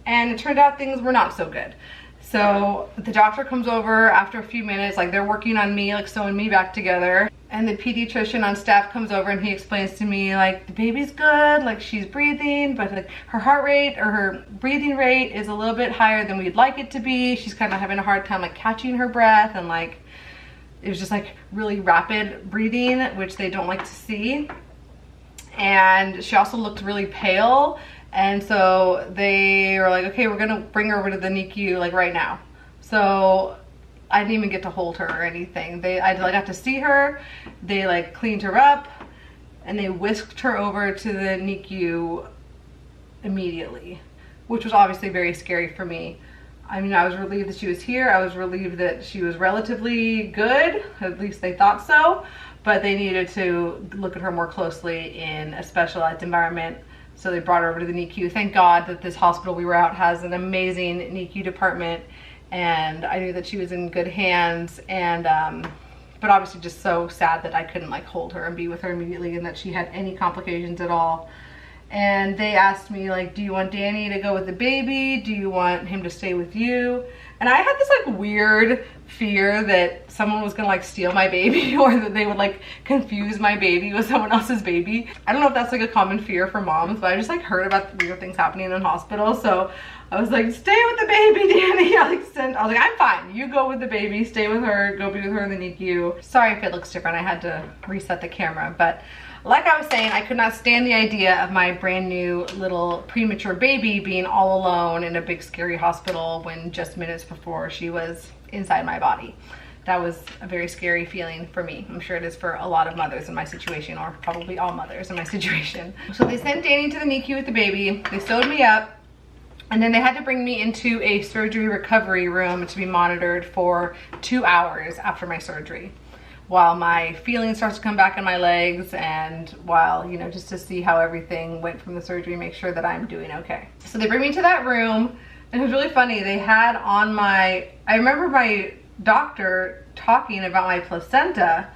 it turned out things were not so good. So the doctor comes over after a few minutes, like they're working on me, like sewing me back together. And the pediatrician on staff comes over and he explains to me like, the baby's good, like she's breathing, but like her heart rate or her breathing rate is a little bit higher than we'd like it to be. She's kind of having a hard time like catching her breath, and like it was just like really rapid breathing, which they don't like to see. And she also looked really pale. And so they were like, okay, we're gonna bring her over to the NICU like right now. So I didn't even get to hold her or anything. I got to see her, they like cleaned her up, and they whisked her over to the NICU immediately, which was obviously very scary for me. I mean, I was relieved that she was here. I was relieved that she was relatively good, at least they thought so, but they needed to look at her more closely in a specialized environment. So they brought her over to the NICU. Thank God that this hospital we were at has an amazing NICU department, and I knew that she was in good hands. And but obviously just so sad that I couldn't like hold her and be with her immediately, and that she had any complications at all. And they asked me like, do you want Danny to go with the baby? Do you want him to stay with you? And I had this like weird fear that someone was gonna like steal my baby, or that they would like confuse my baby with someone else's baby. I don't know if that's like a common fear for moms, but I just like heard about weird things happening in hospitals. So I was like, stay with the baby, Danny. I was like, I'm fine. You go with the baby, stay with her, go be with her in the NICU. Sorry if it looks different. I had to reset the camera, but like I was saying, I could not stand the idea of my brand new little premature baby being all alone in a big scary hospital when just minutes before she was inside my body. That was a very scary feeling for me. I'm sure it is for a lot of mothers in my situation, or probably all mothers in my situation. So they sent Danny to the NICU with the baby. They sewed me up, and then they had to bring me into a surgery recovery room to be monitored for 2 hours after my surgery, while my feeling starts to come back in my legs, and while, you know, just to see how everything went from the surgery, make sure that I'm doing okay. So they bring me to that room, and it was really funny. They had on I remember my doctor talking about my placenta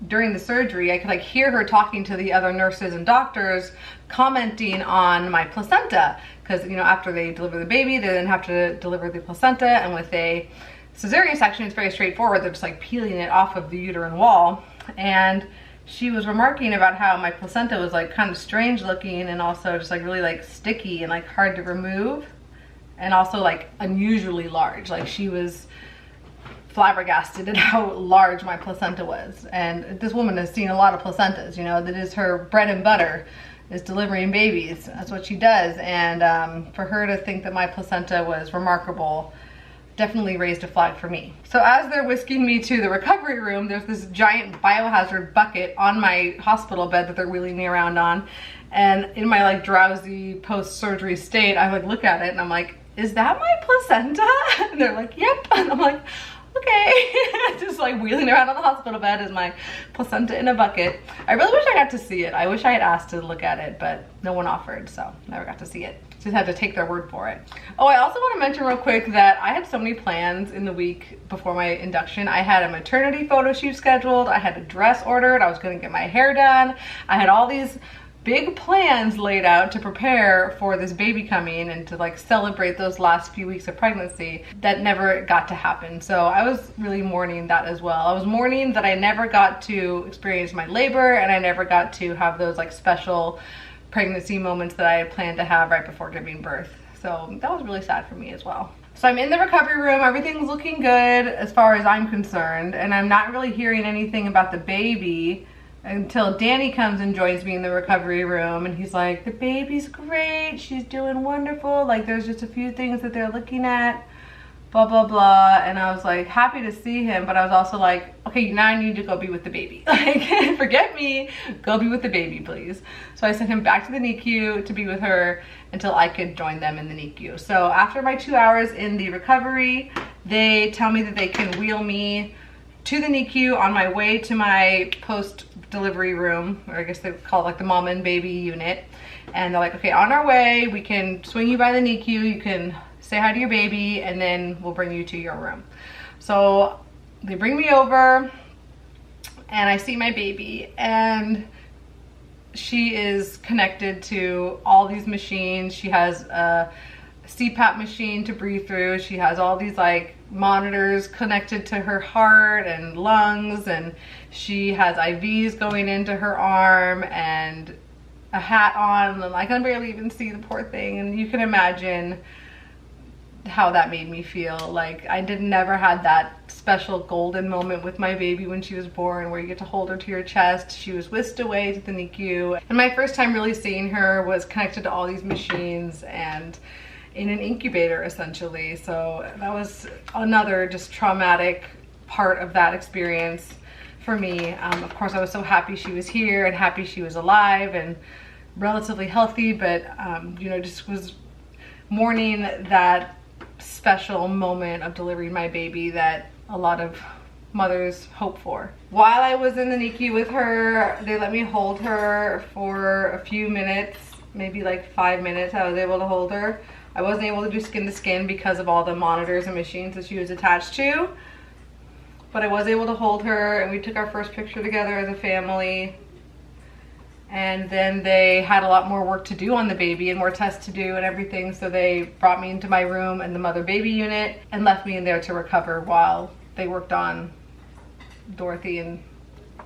during the surgery. I could like hear her talking to the other nurses and doctors, commenting on my placenta, because, you know, after they deliver the baby, they then have to deliver the placenta, and with a cesarean section, it's very straightforward. They're just like peeling it off of the uterine wall. And she was remarking about how my placenta was like kind of strange looking, and also just like really like sticky and like hard to remove, and also like unusually large. Like she was flabbergasted at how large my placenta was. And this woman has seen a lot of placentas, you know, that is her bread and butter, is delivering babies. That's what she does. And for her to think that my placenta was remarkable definitely raised a flag for me. So as they're whisking me to the recovery room, there's this giant biohazard bucket on my hospital bed that they're wheeling me around on. And in my like drowsy post-surgery state, I like look at it and I'm like, is that my placenta? And they're like, yep. And I'm like, okay. Just like wheeling around on the hospital bed is my placenta in a bucket. I really wish I got to see it. I wish I had asked to look at it, but no one offered, so never got to see it. Just had to take their word for it. Oh, I also want to mention real quick that I had so many plans in the week before my induction. I had a maternity photo shoot scheduled. I had a dress ordered. I was going to get my hair done. I had all these big plans laid out to prepare for this baby coming and to like celebrate those last few weeks of pregnancy that never got to happen. So I was really mourning that as well. I was mourning that I never got to experience my labor, and I never got to have those like special pregnancy moments that I had planned to have right before giving birth. So that was really sad for me as well. So I'm in the recovery room. Everything's looking good as far as I'm concerned, and I'm not really hearing anything about the baby until Danny comes and joins me in the recovery room, and he's like, the baby's great, she's doing wonderful, like there's just a few things that they're looking at, blah blah blah. And I was like happy to see him, but I was also like, okay, now I need to go be with the baby. Like, forget me, go be with the baby, please. So I sent him back to the NICU to be with her until I could join them in the NICU. So after my 2 hours in the recovery, they tell me that they can wheel me to the NICU on my way to my post-delivery room, or I guess they call it like the mom and baby unit. And they're like, okay, on our way, we can swing you by the NICU, you can say hi to your baby, and then we'll bring you to your room. So they bring me over. and I see my baby, and she is connected to all these machines. She has a CPAP machine to breathe through. She has all these like monitors connected to her heart and lungs, and she has IVs going into her arm and a hat on, and I can barely even see the poor thing. And you can imagine how that made me feel. Like I never had that special golden moment with my baby when she was born where you get to hold her to your chest. She was whisked away to the NICU, and my first time really seeing her was connected to all these machines and in an incubator essentially. So that was another just traumatic part of that experience for me. Of course I was so happy she was here and happy she was alive and relatively healthy, but you know, just was mourning that special moment of delivering my baby that a lot of mothers hope for. While I was in the NICU with her, they let me hold her for a few minutes, maybe like 5 minutes. I was able to hold her. I wasn't able to do skin to skin because of all the monitors and machines that she was attached to, but I was able to hold her, and we took our first picture together as a family. And then they had a lot more work to do on the baby and more tests to do and everything, so they brought me into my room and the mother baby unit and left me in there to recover while they worked on Dorothy and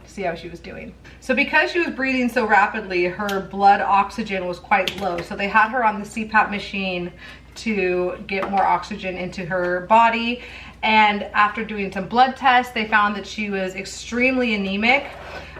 see how she was doing. So because she was breathing so rapidly, her blood oxygen was quite low, so they had her on the CPAP machine to get more oxygen into her body. And after doing some blood tests, they found that she was extremely anemic.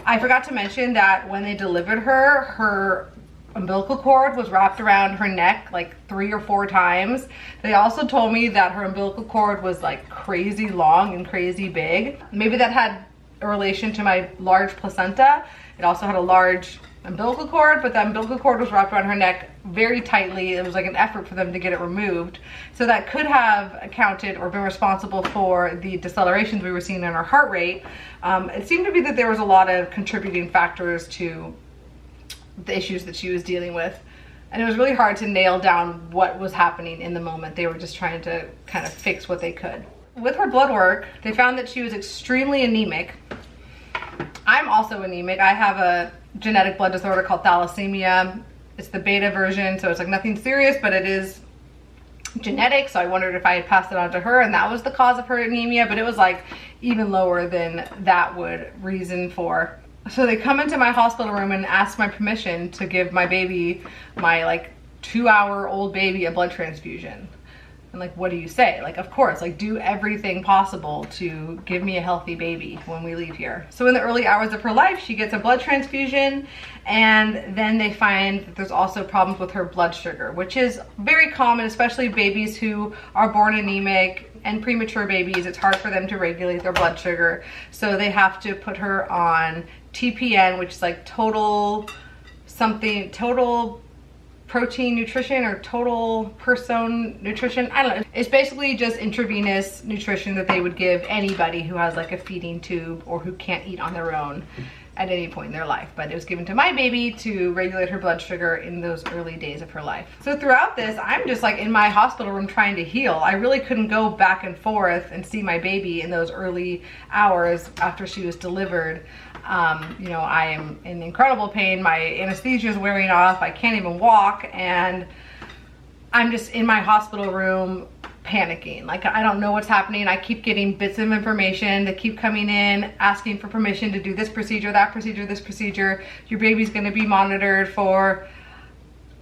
I forgot to mention that when they delivered her, her umbilical cord was wrapped around her neck like 3 or 4 times. They also told me that her umbilical cord was like crazy long and crazy big. Maybe that had a relation to my large placenta. It also had a large umbilical cord, but the umbilical cord was wrapped around her neck very tightly. It was like an effort for them to get it removed. So that could have accounted or been responsible for the decelerations we were seeing in her heart rate. It seemed to be that there was a lot of contributing factors to the issues that she was dealing with. And it was really hard to nail down what was happening in the moment. They were just trying to kind of fix what they could. With her blood work, they found that she was extremely anemic. I'm also anemic. I have a genetic blood disorder called thalassemia. It's the beta version, so it's like nothing serious, but it is genetic. So I wondered if I had passed it on to her and that was the cause of her anemia, but it was like even lower than that would reason for. So they come into my hospital room and ask my permission to give my baby, my like 2-hour-old baby, a blood transfusion. And like, what do you say? Like, of course, like do everything possible to give me a healthy baby when we leave here. So in the early hours of her life, she gets a blood transfusion, and then they find that there's also problems with her blood sugar, which is very common, especially babies who are born anemic and premature babies. It's hard for them to regulate their blood sugar. So they have to put her on TPN, which is like total protein nutrition or total person nutrition. I don't know. It's basically just intravenous nutrition that they would give anybody who has like a feeding tube or who can't eat on their own at any point in their life. But it was given to my baby to regulate her blood sugar in those early days of her life. So throughout this, I'm just like in my hospital room trying to heal. I really couldn't go back and forth and see my baby in those early hours after she was delivered. You know, I am in incredible pain. My anesthesia is wearing off. I can't even walk, and I'm just in my hospital room panicking. Like, I don't know what's happening. I keep getting bits of information that keep coming in, asking for permission to do this procedure, that procedure, this procedure. Your baby's going to be monitored for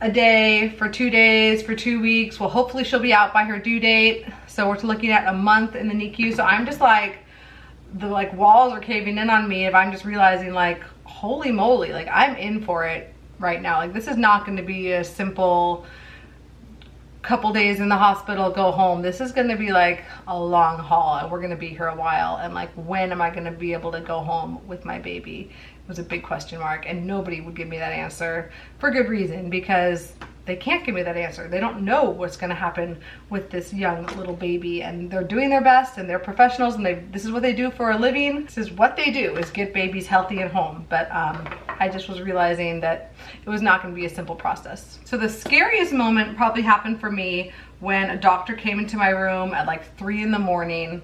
a day, for 2 days, for 2 weeks. Well, hopefully she'll be out by her due date. So we're looking at a month in the NICU. So I'm just like, the like walls are caving in on me if I'm just realizing like, holy moly, like I'm in for it right now. Like, this is not going to be a simple couple days in the hospital, go home. This is going to be like a long haul, and we're going to be here a while. And like, when am I going to be able to go home with my baby? It was a big question mark, and nobody would give me that answer for good reason, because they can't give me that answer. They don't know what's going to happen with this young little baby, and they're doing their best, and they're professionals, and this is what they do for a living. This is what they do, is get babies healthy at home. But I just was realizing that it was not going to be a simple process. So the scariest moment probably happened for me when a doctor came into my room at like 3 in the morning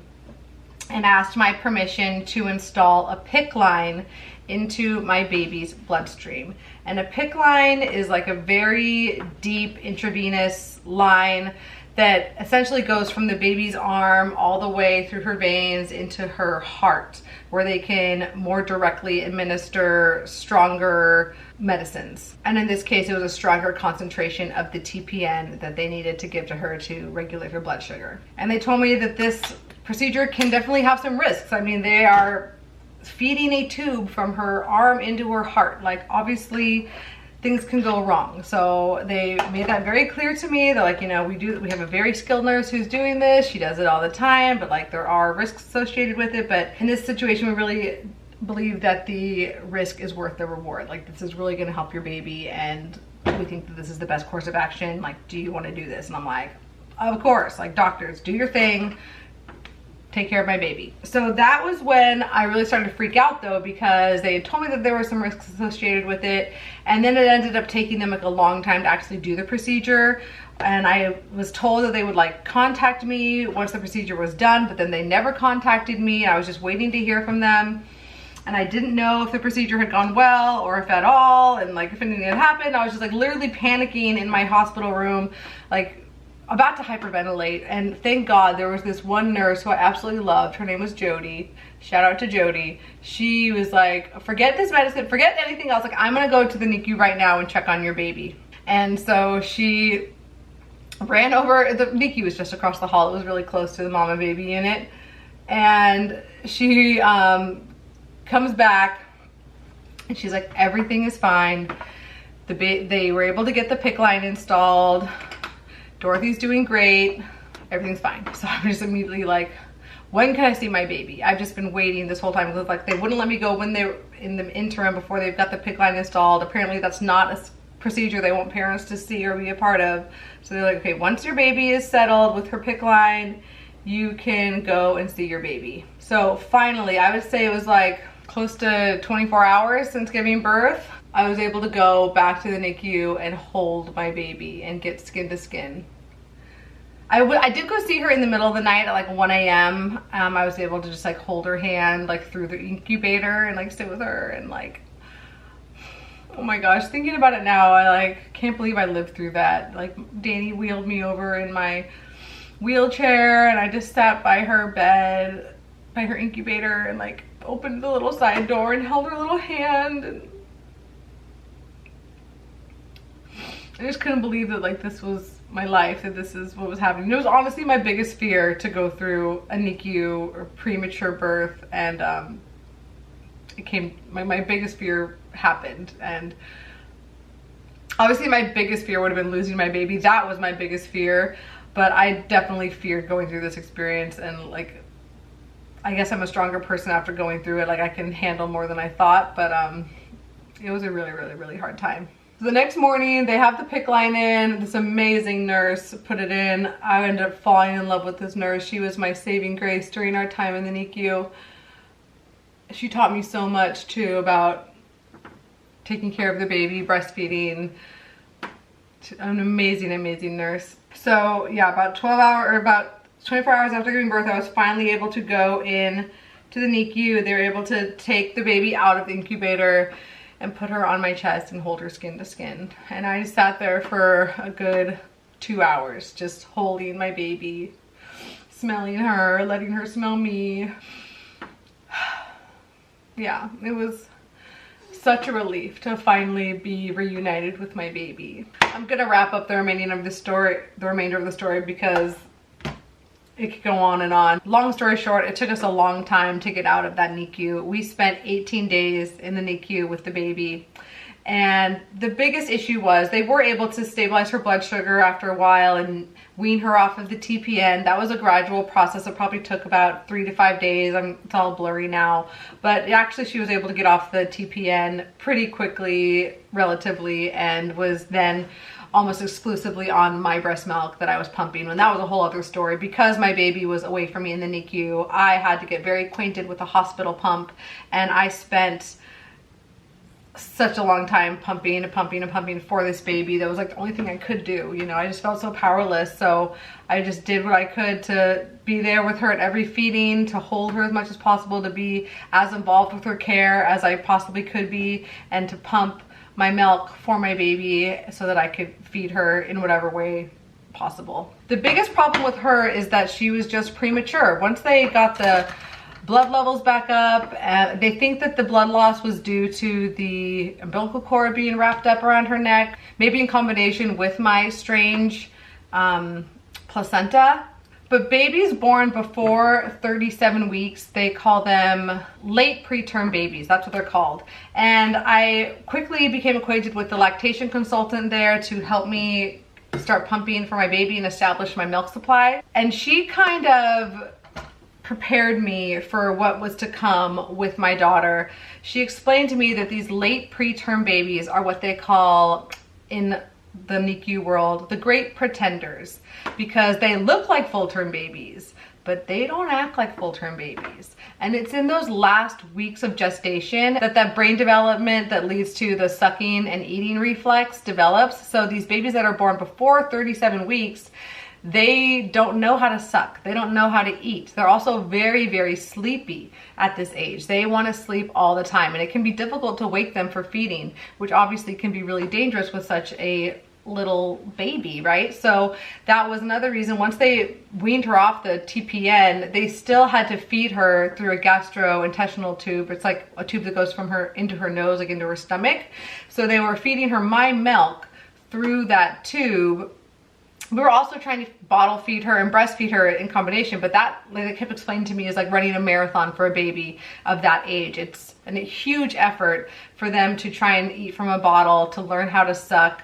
and asked my permission to install a PICC line into my baby's bloodstream. And a PICC line is like a very deep intravenous line that essentially goes from the baby's arm all the way through her veins into her heart, where they can more directly administer stronger medicines. And in this case, it was a stronger concentration of the TPN that they needed to give to her to regulate her blood sugar. And they told me that this procedure can definitely have some risks. I mean, they are feeding a tube from her arm into her heart. Like, obviously things can go wrong. So they made that very clear to me. They're like, you know, we have a very skilled nurse who's doing this. She does it all the time, but like there are risks associated with it. But in this situation, we really believe that the risk is worth the reward. Like, this is really gonna help your baby, and we think that this is the best course of action. Like, do you wanna do this? And I'm like, of course, like, doctors, do your thing. Take care of my baby. So that was when I really started to freak out, though, because they had told me that there were some risks associated with it, and then it ended up taking them like a long time to actually do the procedure. And I was told that they would like contact me once the procedure was done, but then they never contacted me. I was just waiting to hear from them, and I didn't know if the procedure had gone well or if at all, and like if anything had happened. I was just like literally panicking in my hospital room, like about to hyperventilate. And thank God there was this one nurse who I absolutely loved. Her name was Jody. Shout out to Jody. She was like, forget this medicine, forget anything else. Like, I'm gonna go to the NICU right now and check on your baby. And so she ran over. The NICU was just across the hall. It was really close to the mama baby unit. And she comes back and she's like, everything is fine. They were able to get the PICC line installed. Dorothy's doing great, everything's fine. So I'm just immediately like, when can I see my baby? I've just been waiting this whole time, because like they wouldn't let me go when they were in the interim before they've got the PICC line installed. Apparently that's not a procedure they want parents to see or be a part of. So they're like, okay, once your baby is settled with her PICC line, you can go and see your baby. So finally, I would say it was like close to 24 hours since giving birth, I was able to go back to the NICU and hold my baby and get skin to skin. I did go see her in the middle of the night at like 1 a.m. I was able to just like hold her hand like through the incubator and like sit with her, and like, oh my gosh, thinking about it now, I like can't believe I lived through that. Like, Danny wheeled me over in my wheelchair, and I just sat by her bed, by her incubator, and like opened the little side door and held her little hand. And I just couldn't believe that like this was my life, that this is what was happening. It was honestly my biggest fear to go through a NICU or premature birth, and my biggest fear happened. And obviously my biggest fear would have been losing my baby. That was my biggest fear, but I definitely feared going through this experience. And like, I guess I'm a stronger person after going through it. Like, I can handle more than I thought, but it was a really, really, really hard time. So the next morning, they have the PICC line in. This amazing nurse put it in. I ended up falling in love with this nurse. She was my saving grace during our time in the NICU. She taught me so much too about taking care of the baby, breastfeeding. An amazing, amazing nurse. So yeah, about 24 hours after giving birth, I was finally able to go in to the NICU. They were able to take the baby out of the incubator and put her on my chest and hold her skin to skin. And I sat there for a good 2 hours, just holding my baby, smelling her, letting her smell me. Yeah, it was such a relief to finally be reunited with my baby. I'm gonna wrap up the remainder of the story, because it could go on and on. Long story short, it took us a long time to get out of that NICU. We spent 18 days in the NICU with the baby. And the biggest issue was they were able to stabilize her blood sugar after a while and wean her off of the TPN. That was a gradual process. It probably took about 3 to 5 days. It's all blurry now. But actually she was able to get off the TPN pretty quickly, relatively, and was then almost exclusively on my breast milk that I was pumping. And that was a whole other story. Because my baby was away from me in the NICU, I had to get very acquainted with the hospital pump, and I spent such a long time pumping and pumping and pumping for this baby. That was like the only thing I could do. You know, I just felt so powerless. So I just did what I could to be there with her at every feeding, to hold her as much as possible, to be as involved with her care as I possibly could be, and to pump my milk for my baby so that I could feed her in whatever way possible. The biggest problem with her is that she was just premature. Once they got the blood levels back up, they think that the blood loss was due to the umbilical cord being wrapped up around her neck, maybe in combination with my strange placenta. But babies born before 37 weeks, they call them late preterm babies. That's what they're called. And I quickly became acquainted with the lactation consultant there to help me start pumping for my baby and establish my milk supply. And she kind of prepared me for what was to come with my daughter. She explained to me that these late preterm babies are what they call in the NICU world the great pretenders, because they look like full-term babies, but they don't act like full-term babies. And it's in those last weeks of gestation that brain development that leads to the sucking and eating reflex develops. So these babies that are born before 37 weeks, they don't know how to suck. They don't know how to eat. They're also very, very sleepy at this age. They want to sleep all the time, and it can be difficult to wake them for feeding, which obviously can be really dangerous with such a little baby, right? So that was another reason. Once they weaned her off the TPN, they still had to feed her through a gastrointestinal tube. It's like a tube that goes from her into her nose, like into her stomach. So they were feeding her my milk through that tube. We were also trying to bottle feed her and breastfeed her in combination, but that, like they kept explaining to me, is like running a marathon for a baby of that age. It's a huge effort for them to try and eat from a bottle, to learn how to suck.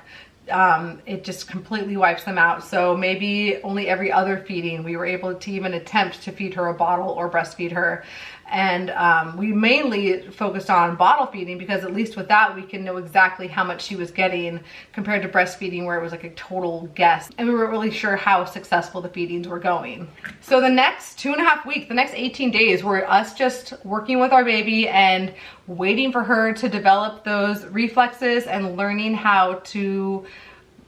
It just completely wipes them out. So maybe only every other feeding we were able to even attempt to feed her a bottle or breastfeed her. And we mainly focused on bottle feeding, because at least with that we can know exactly how much she was getting compared to breastfeeding, where it was like a total guess, and we weren't really sure how successful the feedings were going. So the next 2.5 weeks, the next 18 days, were us just working with our baby and waiting for her to develop those reflexes and learning how to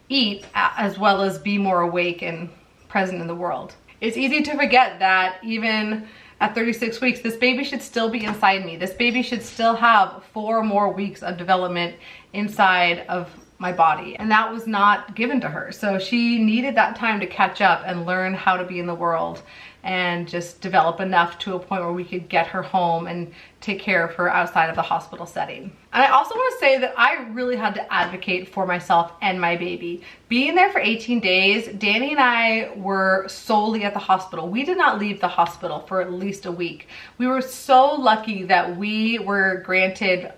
eat, as well as be more awake and present in the world. It's easy to forget that even at 36 weeks, this baby should still be inside me. This baby should still have 4 more weeks of development inside of my body. And that was not given to her. So she needed that time to catch up and learn how to be in the world and just develop enough to a point where we could get her home and take care of her outside of the hospital setting. And I also want to say that I really had to advocate for myself and my baby. Being there for 18 days, Danny and I were solely at the hospital. We did not leave the hospital for at least a week. We were so lucky that we were granted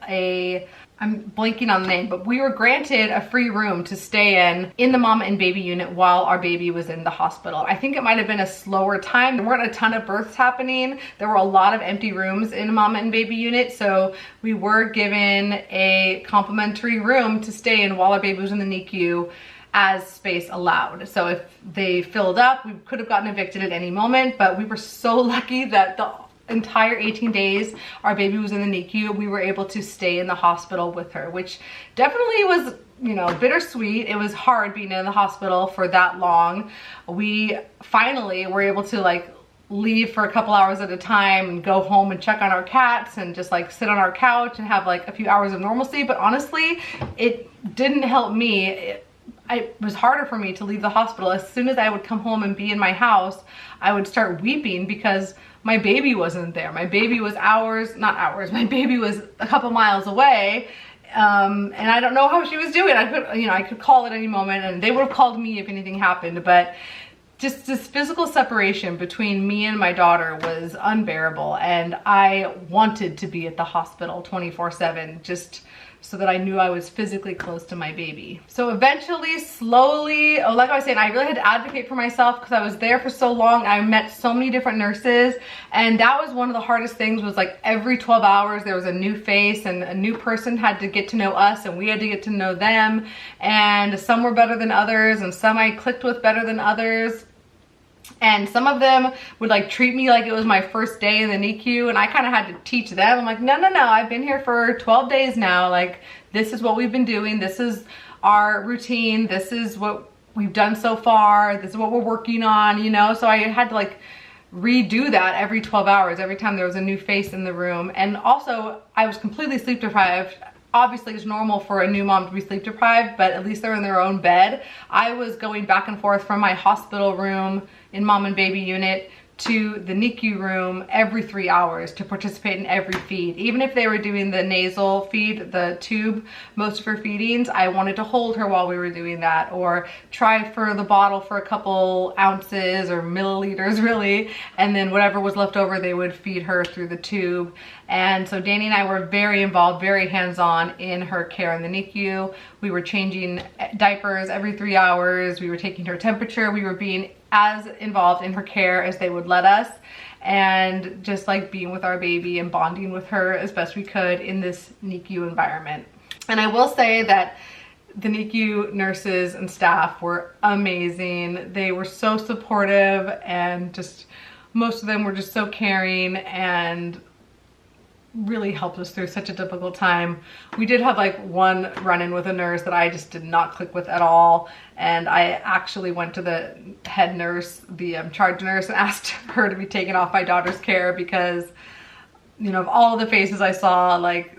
I'm blanking on the name, but we were granted a free room to stay in the mama and baby unit while our baby was in the hospital. I think it might have been a slower time. There weren't a ton of births happening. There were a lot of empty rooms in mama and baby unit, so we were given a complimentary room to stay in while our baby was in the NICU, as space allowed. So if they filled up, we could have gotten evicted at any moment, but we were so lucky that the entire 18 days our baby was in the NICU, we were able to stay in the hospital with her, which definitely was, you know, bittersweet. It was hard being in the hospital for that long. We finally were able to like leave for a couple hours at a time and go home and check on our cats and just like sit on our couch and have like a few hours of normalcy. But honestly, it didn't help me. It was harder for me to leave the hospital. As soon as I would come home and be in my house, I would start weeping because my baby wasn't there. My baby was my baby was a couple miles away. And I don't know how she was doing. I could call at any moment, and they would have called me if anything happened, but just this physical separation between me and my daughter was unbearable. And I wanted to be at the hospital 24/7, just so that I knew I was physically close to my baby. So eventually, slowly, like I was saying, I really had to advocate for myself because I was there for so long. I met so many different nurses, and that was one of the hardest things, was like every 12 hours there was a new face, and a new person had to get to know us, and we had to get to know them. And some were better than others, and some I clicked with better than others. And some of them would like treat me like it was my first day in the NICU, and I kind of had to teach them. I'm like, no, I've been here for 12 days now. Like, this is what we've been doing. This is our routine. This is what we've done so far. This is what we're working on, you know? So I had to like redo that every 12 hours, every time there was a new face in the room. And also I was completely sleep deprived. Obviously it's normal for a new mom to be sleep deprived, but at least they're in their own bed. I was going back and forth from my hospital room in mom and baby unit to the NICU room every 3 hours to participate in every feed. Even if they were doing the nasal feed, the tube, most of her feedings, I wanted to hold her while we were doing that, or try for the bottle for a couple ounces or milliliters really, and then whatever was left over they would feed her through the tube. And so Danny and I were very involved, very hands-on in her care in the NICU. We were changing diapers every 3 hours. We were taking her temperature. We were being as involved in her care as they would let us, and just like being with our baby and bonding with her as best we could in this NICU environment. And I will say that the NICU nurses and staff were amazing. They were so supportive, and just most of them were just so caring and really helped us through such a difficult time. We did have like one run-in with a nurse that I just did not click with at all, and I actually went to the head nurse, the charge nurse, and asked her to be taken off my daughter's care because, you know, of all the faces I saw, like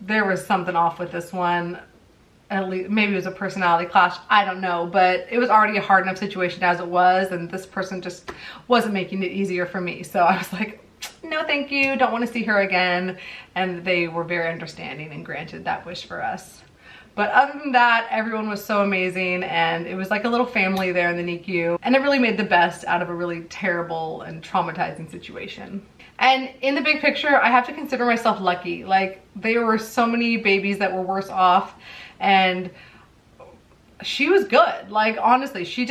there was something off with this one. At least maybe it was a personality clash, I don't know, but it was already a hard enough situation as it was, and this person just wasn't making it easier for me. So I was like, no thank you, don't want to see her again. And they were very understanding and granted that wish for us. But other than that, everyone was so amazing, and it was like a little family there in the NICU, and it really made the best out of a really terrible and traumatizing situation. And in the big picture, I have to consider myself lucky. Like, there were so many babies that were worse off, and she was good. Like, honestly, she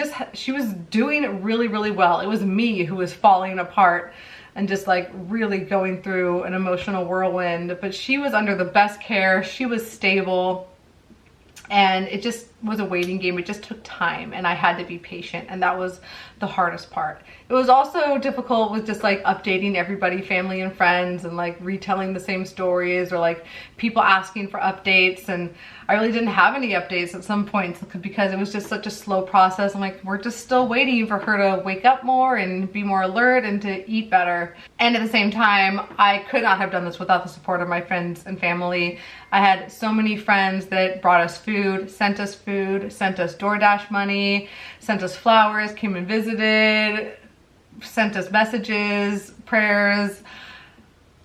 was doing really, really well. It was me who was falling apart and just like really going through an emotional whirlwind, but she was under the best care. She was stable, and it just was a waiting game. It just took time, and I had to be patient, and that was the hardest part. It was also difficult with just like updating everybody, family and friends, and like retelling the same stories, or like people asking for updates, and I really didn't have any updates at some points because it was just such a slow process. I'm like, we're just still waiting for her to wake up more and be more alert and to eat better. And at the same time, I could not have done this without the support of my friends and family. I had so many friends that brought us food, sent us DoorDash money, sent us flowers, came and visited, sent us messages, prayers.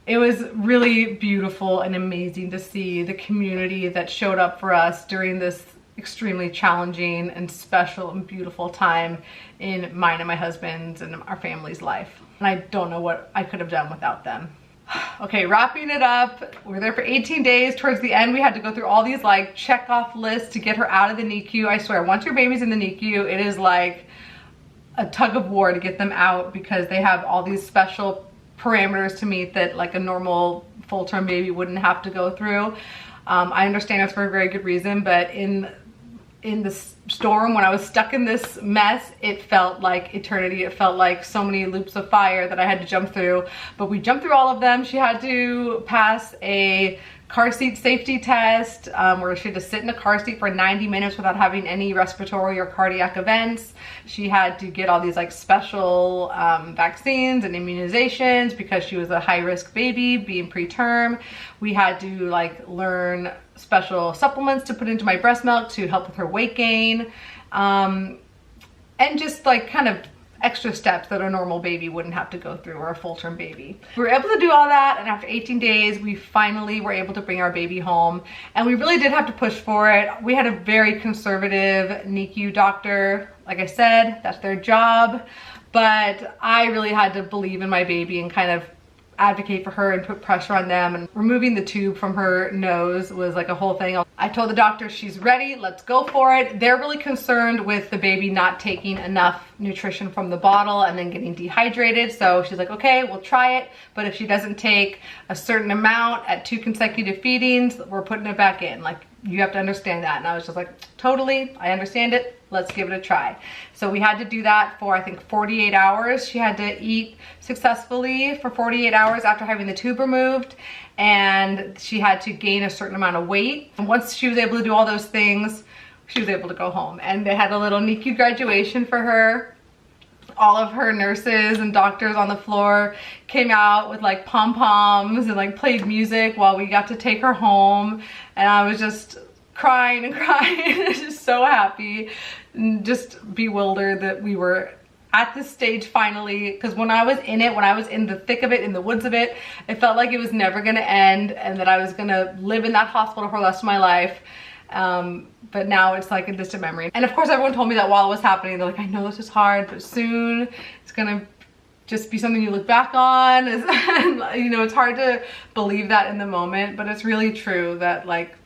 It was really beautiful and amazing to see the community that showed up for us during this extremely challenging and special and beautiful time in mine and my husband's and our family's life. And I don't know what I could have done without them. Okay, wrapping it up, we were there for 18 days. Towards the end, we had to go through all these like check off lists to get her out of the NICU. I swear, once your baby's in the NICU, it is like a tug of war to get them out, because they have all these special parameters to meet that like a normal full-term baby wouldn't have to go through. I understand it's for a very good reason, but in the storm, when I was stuck in this mess, it felt like eternity. It felt like so many loops of fire that I had to jump through, but we jumped through all of them. She had to pass a car seat safety test, where she had to sit in a car seat for 90 minutes without having any respiratory or cardiac events. She had to get all these like special vaccines and immunizations because she was a high-risk baby being preterm. We had to like learn special supplements to put into my breast milk to help with her weight gain, and just like kind of extra steps that a normal baby wouldn't have to go through, or a full-term baby. We were able to do all that, and after 18 days, we finally were able to bring our baby home, and we really did have to push for it. We had a very conservative NICU doctor. Like I said, that's their job, but I really had to believe in my baby and kind of advocate for her and put pressure on them, and removing the tube from her nose was like a whole thing. I told the doctor, she's ready, let's go for it. They're really concerned with the baby not taking enough nutrition from the bottle and then getting dehydrated. So she's like, okay, we'll try it, but if she doesn't take a certain amount at 2 consecutive feedings, we're putting it back in. Like, you have to understand that. And I was just like, totally, I understand it. Let's give it a try. So we had to do that for, I think, 48 hours. She had to eat successfully for 48 hours after having the tube removed. And she had to gain a certain amount of weight. And once she was able to do all those things, she was able to go home. And they had a little NICU graduation for her. All of her nurses and doctors on the floor came out with like pom-poms and like played music while we got to take her home. And I was just crying and crying, just so happy and just bewildered that we were at this stage finally. Because when I was in it, when I was in the thick of it, in the woods of it, it felt like it was never gonna end and that I was gonna live in that hospital for the rest of my life. But now it's like a distant memory. And of course everyone told me that while it was happening, they're like, I know this is hard, but soon it's gonna just be something you look back on. You know, it's hard to believe that in the moment, but it's really true that like,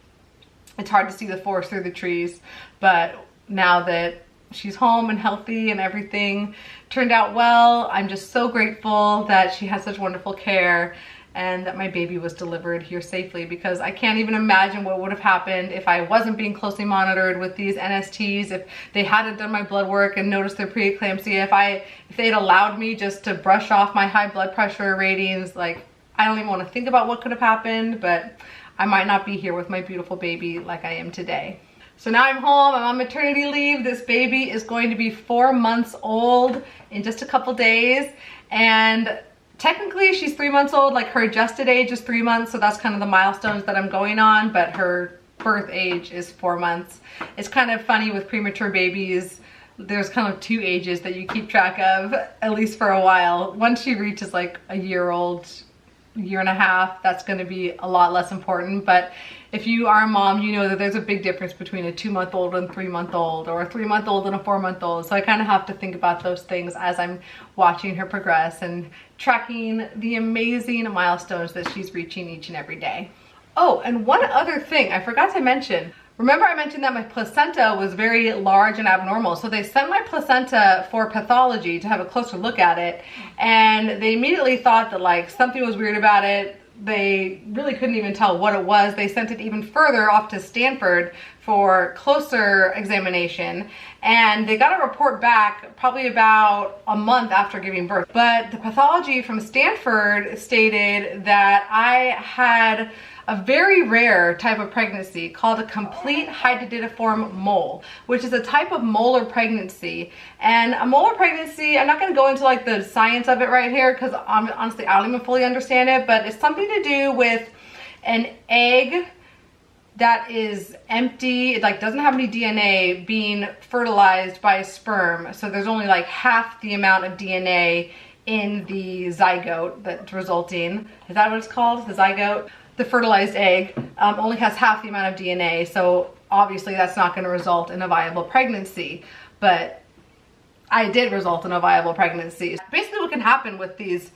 it's hard to see the forest through the trees. But now that she's home and healthy and everything turned out well, I'm just so grateful that she had such wonderful care and that my baby was delivered here safely, because I can't even imagine what would have happened if I wasn't being closely monitored with these NSTs, if they hadn't done my blood work and noticed their preeclampsia, if they'd allowed me just to brush off my high blood pressure ratings. Like, I don't even want to think about what could have happened, but I might not be here with my beautiful baby like I am today. So now I'm home, I'm on maternity leave. This baby is going to be 4 months old in just a couple days. And technically she's 3 months old, like her adjusted age is 3 months, so that's kind of the milestones that I'm going on, but her birth age is 4 months. It's kind of funny with premature babies, there's kind of 2 ages that you keep track of, at least for a while. Once she reaches like a year old, year and a half, that's gonna be a lot less important. But if you are a mom, you know that there's a big difference between a 2-month-old and 3-month-old, or a 3-month-old and a 4-month-old. So I kind of have to think about those things as I'm watching her progress and tracking the amazing milestones that she's reaching each and every day. Oh, and one other thing I forgot to mention. Remember I mentioned that my placenta was very large and abnormal. So they sent my placenta for pathology to have a closer look at it. And they immediately thought that like something was weird about it. They really couldn't even tell what it was. They sent it even further off to Stanford for closer examination. And they got a report back probably about a month after giving birth. But the pathology from Stanford stated that I had a very rare type of pregnancy called a complete hydatidiform mole, which is a type of molar pregnancy. And a molar pregnancy, I'm not going to go into like the science of it right here because honestly I don't even fully understand it, but it's something to do with an egg that is empty, it like doesn't have any DNA, being fertilized by a sperm. So there's only like half the amount of DNA in the zygote that's resulting. Is that what it's called? The zygote? The fertilized egg only has half the amount of DNA, so obviously that's not going to result in a viable pregnancy. But I did result in a viable pregnancy. Basically what can happen with these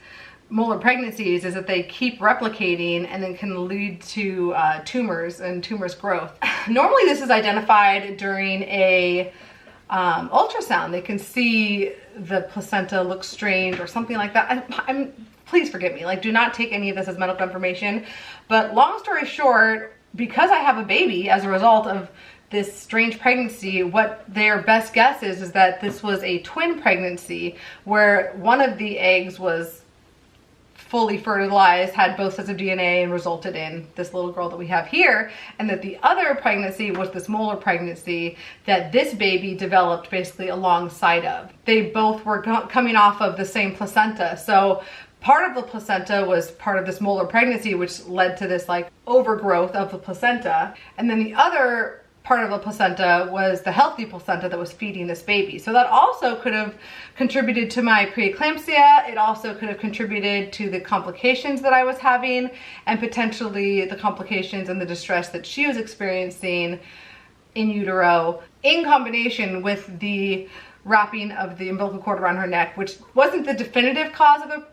molar pregnancies is that they keep replicating and then can lead to tumors and tumors growth. Normally this is identified during a ultrasound. They can see the placenta looks strange or something like that. Please forgive me, like do not take any of this as medical information. But long story short, because I have a baby as a result of this strange pregnancy, what their best guess is that this was a twin pregnancy where one of the eggs was fully fertilized, had both sets of DNA and resulted in this little girl that we have here, and that the other pregnancy was this molar pregnancy that this baby developed basically alongside of. They both were coming off of the same placenta. So part of the placenta was part of this molar pregnancy, which led to this like overgrowth of the placenta. And then the other part of the placenta was the healthy placenta that was feeding this baby. So that also could have contributed to my preeclampsia. It also could have contributed to the complications that I was having and potentially the complications and the distress that she was experiencing in utero, in combination with the wrapping of the umbilical cord around her neck, which wasn't the definitive cause of the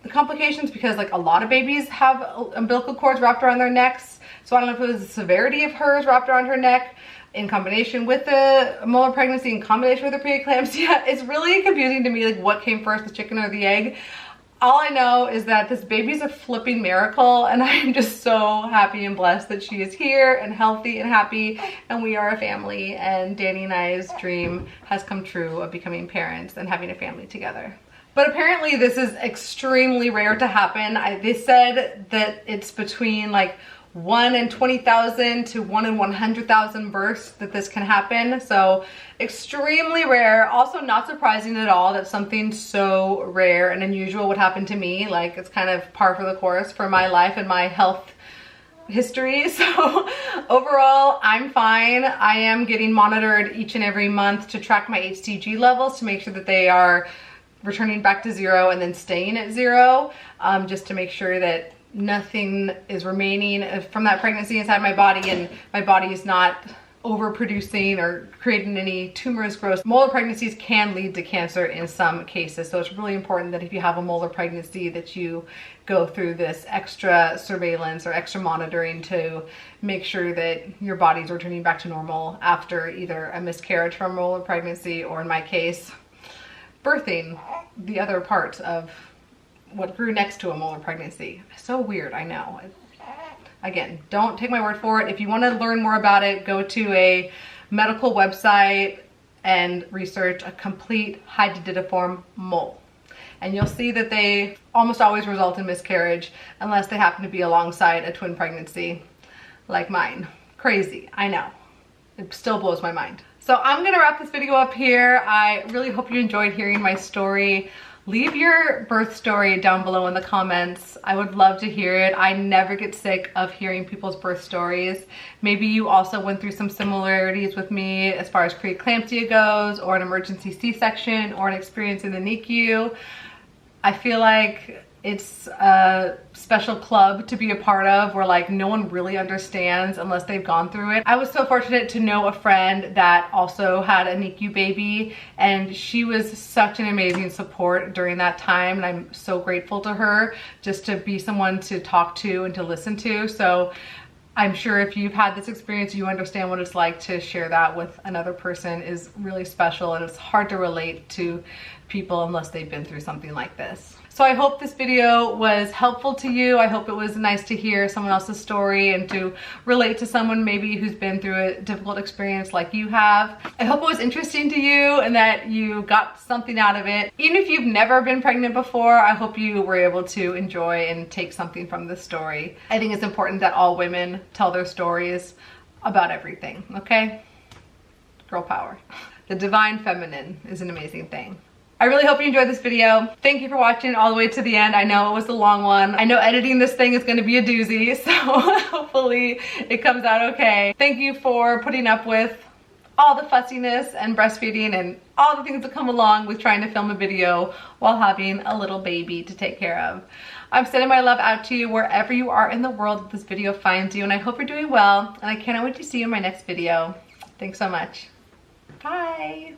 complications, because like a lot of babies have umbilical cords wrapped around their necks. So I don't know if it was the severity of hers wrapped around her neck in combination with the molar pregnancy, in combination with the preeclampsia. It's really confusing to me, like what came first, the chicken or the egg. All I know is that this baby's a flipping miracle, and I'm just so happy and blessed that she is here and healthy and happy, and we are a family, and Danny and I's dream has come true of becoming parents and having a family together. But apparently this is extremely rare to happen. They said that it's between like 1 in 20,000 to 1 in 100,000 births that this can happen. So extremely rare. Also not surprising at all that something so rare and unusual would happen to me. Like, it's kind of par for the course for my life and my health history. So overall, I'm fine. I am getting monitored each and every month to track my HCG levels to make sure that they are returning back to 0 and then staying at 0, just to make sure that nothing is remaining from that pregnancy inside my body, and my body is not overproducing or creating any tumorous growth. Molar pregnancies can lead to cancer in some cases, so it's really important that if you have a molar pregnancy that you go through this extra surveillance or extra monitoring to make sure that your body's returning back to normal after either a miscarriage from a molar pregnancy, or in my case, birthing the other part of what grew next to a molar pregnancy. So weird, I know. Again, don't take my word for it. If you want to learn more about it, go to a medical website and research a complete hydatidiform mole. And you'll see that they almost always result in miscarriage unless they happen to be alongside a twin pregnancy like mine. Crazy, I know. It still blows my mind. So I'm gonna wrap this video up here. I really hope you enjoyed hearing my story. Leave your birth story down below in the comments. I would love to hear it. I never get sick of hearing people's birth stories. Maybe you also went through some similarities with me as far as preeclampsia goes, or an emergency C-section, or an experience in the NICU. I feel like it's a special club to be a part of where like no one really understands unless they've gone through it. I was so fortunate to know a friend that also had a NICU baby, and she was such an amazing support during that time, and I'm so grateful to her just to be someone to talk to and to listen to. So I'm sure if you've had this experience, you understand what it's like to share that with another person is really special, and it's hard to relate to people unless they've been through something like this. So I hope this video was helpful to you. I hope it was nice to hear someone else's story and to relate to someone maybe who's been through a difficult experience like you have. I hope it was interesting to you and that you got something out of it. Even if you've never been pregnant before, I hope you were able to enjoy and take something from this story. I think it's important that all women tell their stories about everything, okay? Girl power. The divine feminine is an amazing thing. I really hope you enjoyed this video. Thank you for watching all the way to the end. I know it was a long one. I know editing this thing is gonna be a doozy, so hopefully it comes out okay. Thank you for putting up with all the fussiness and breastfeeding and all the things that come along with trying to film a video while having a little baby to take care of. I'm sending my love out to you wherever you are in the world that this video finds you, and I hope you're doing well, and I can't wait to see you in my next video. Thanks so much. Bye.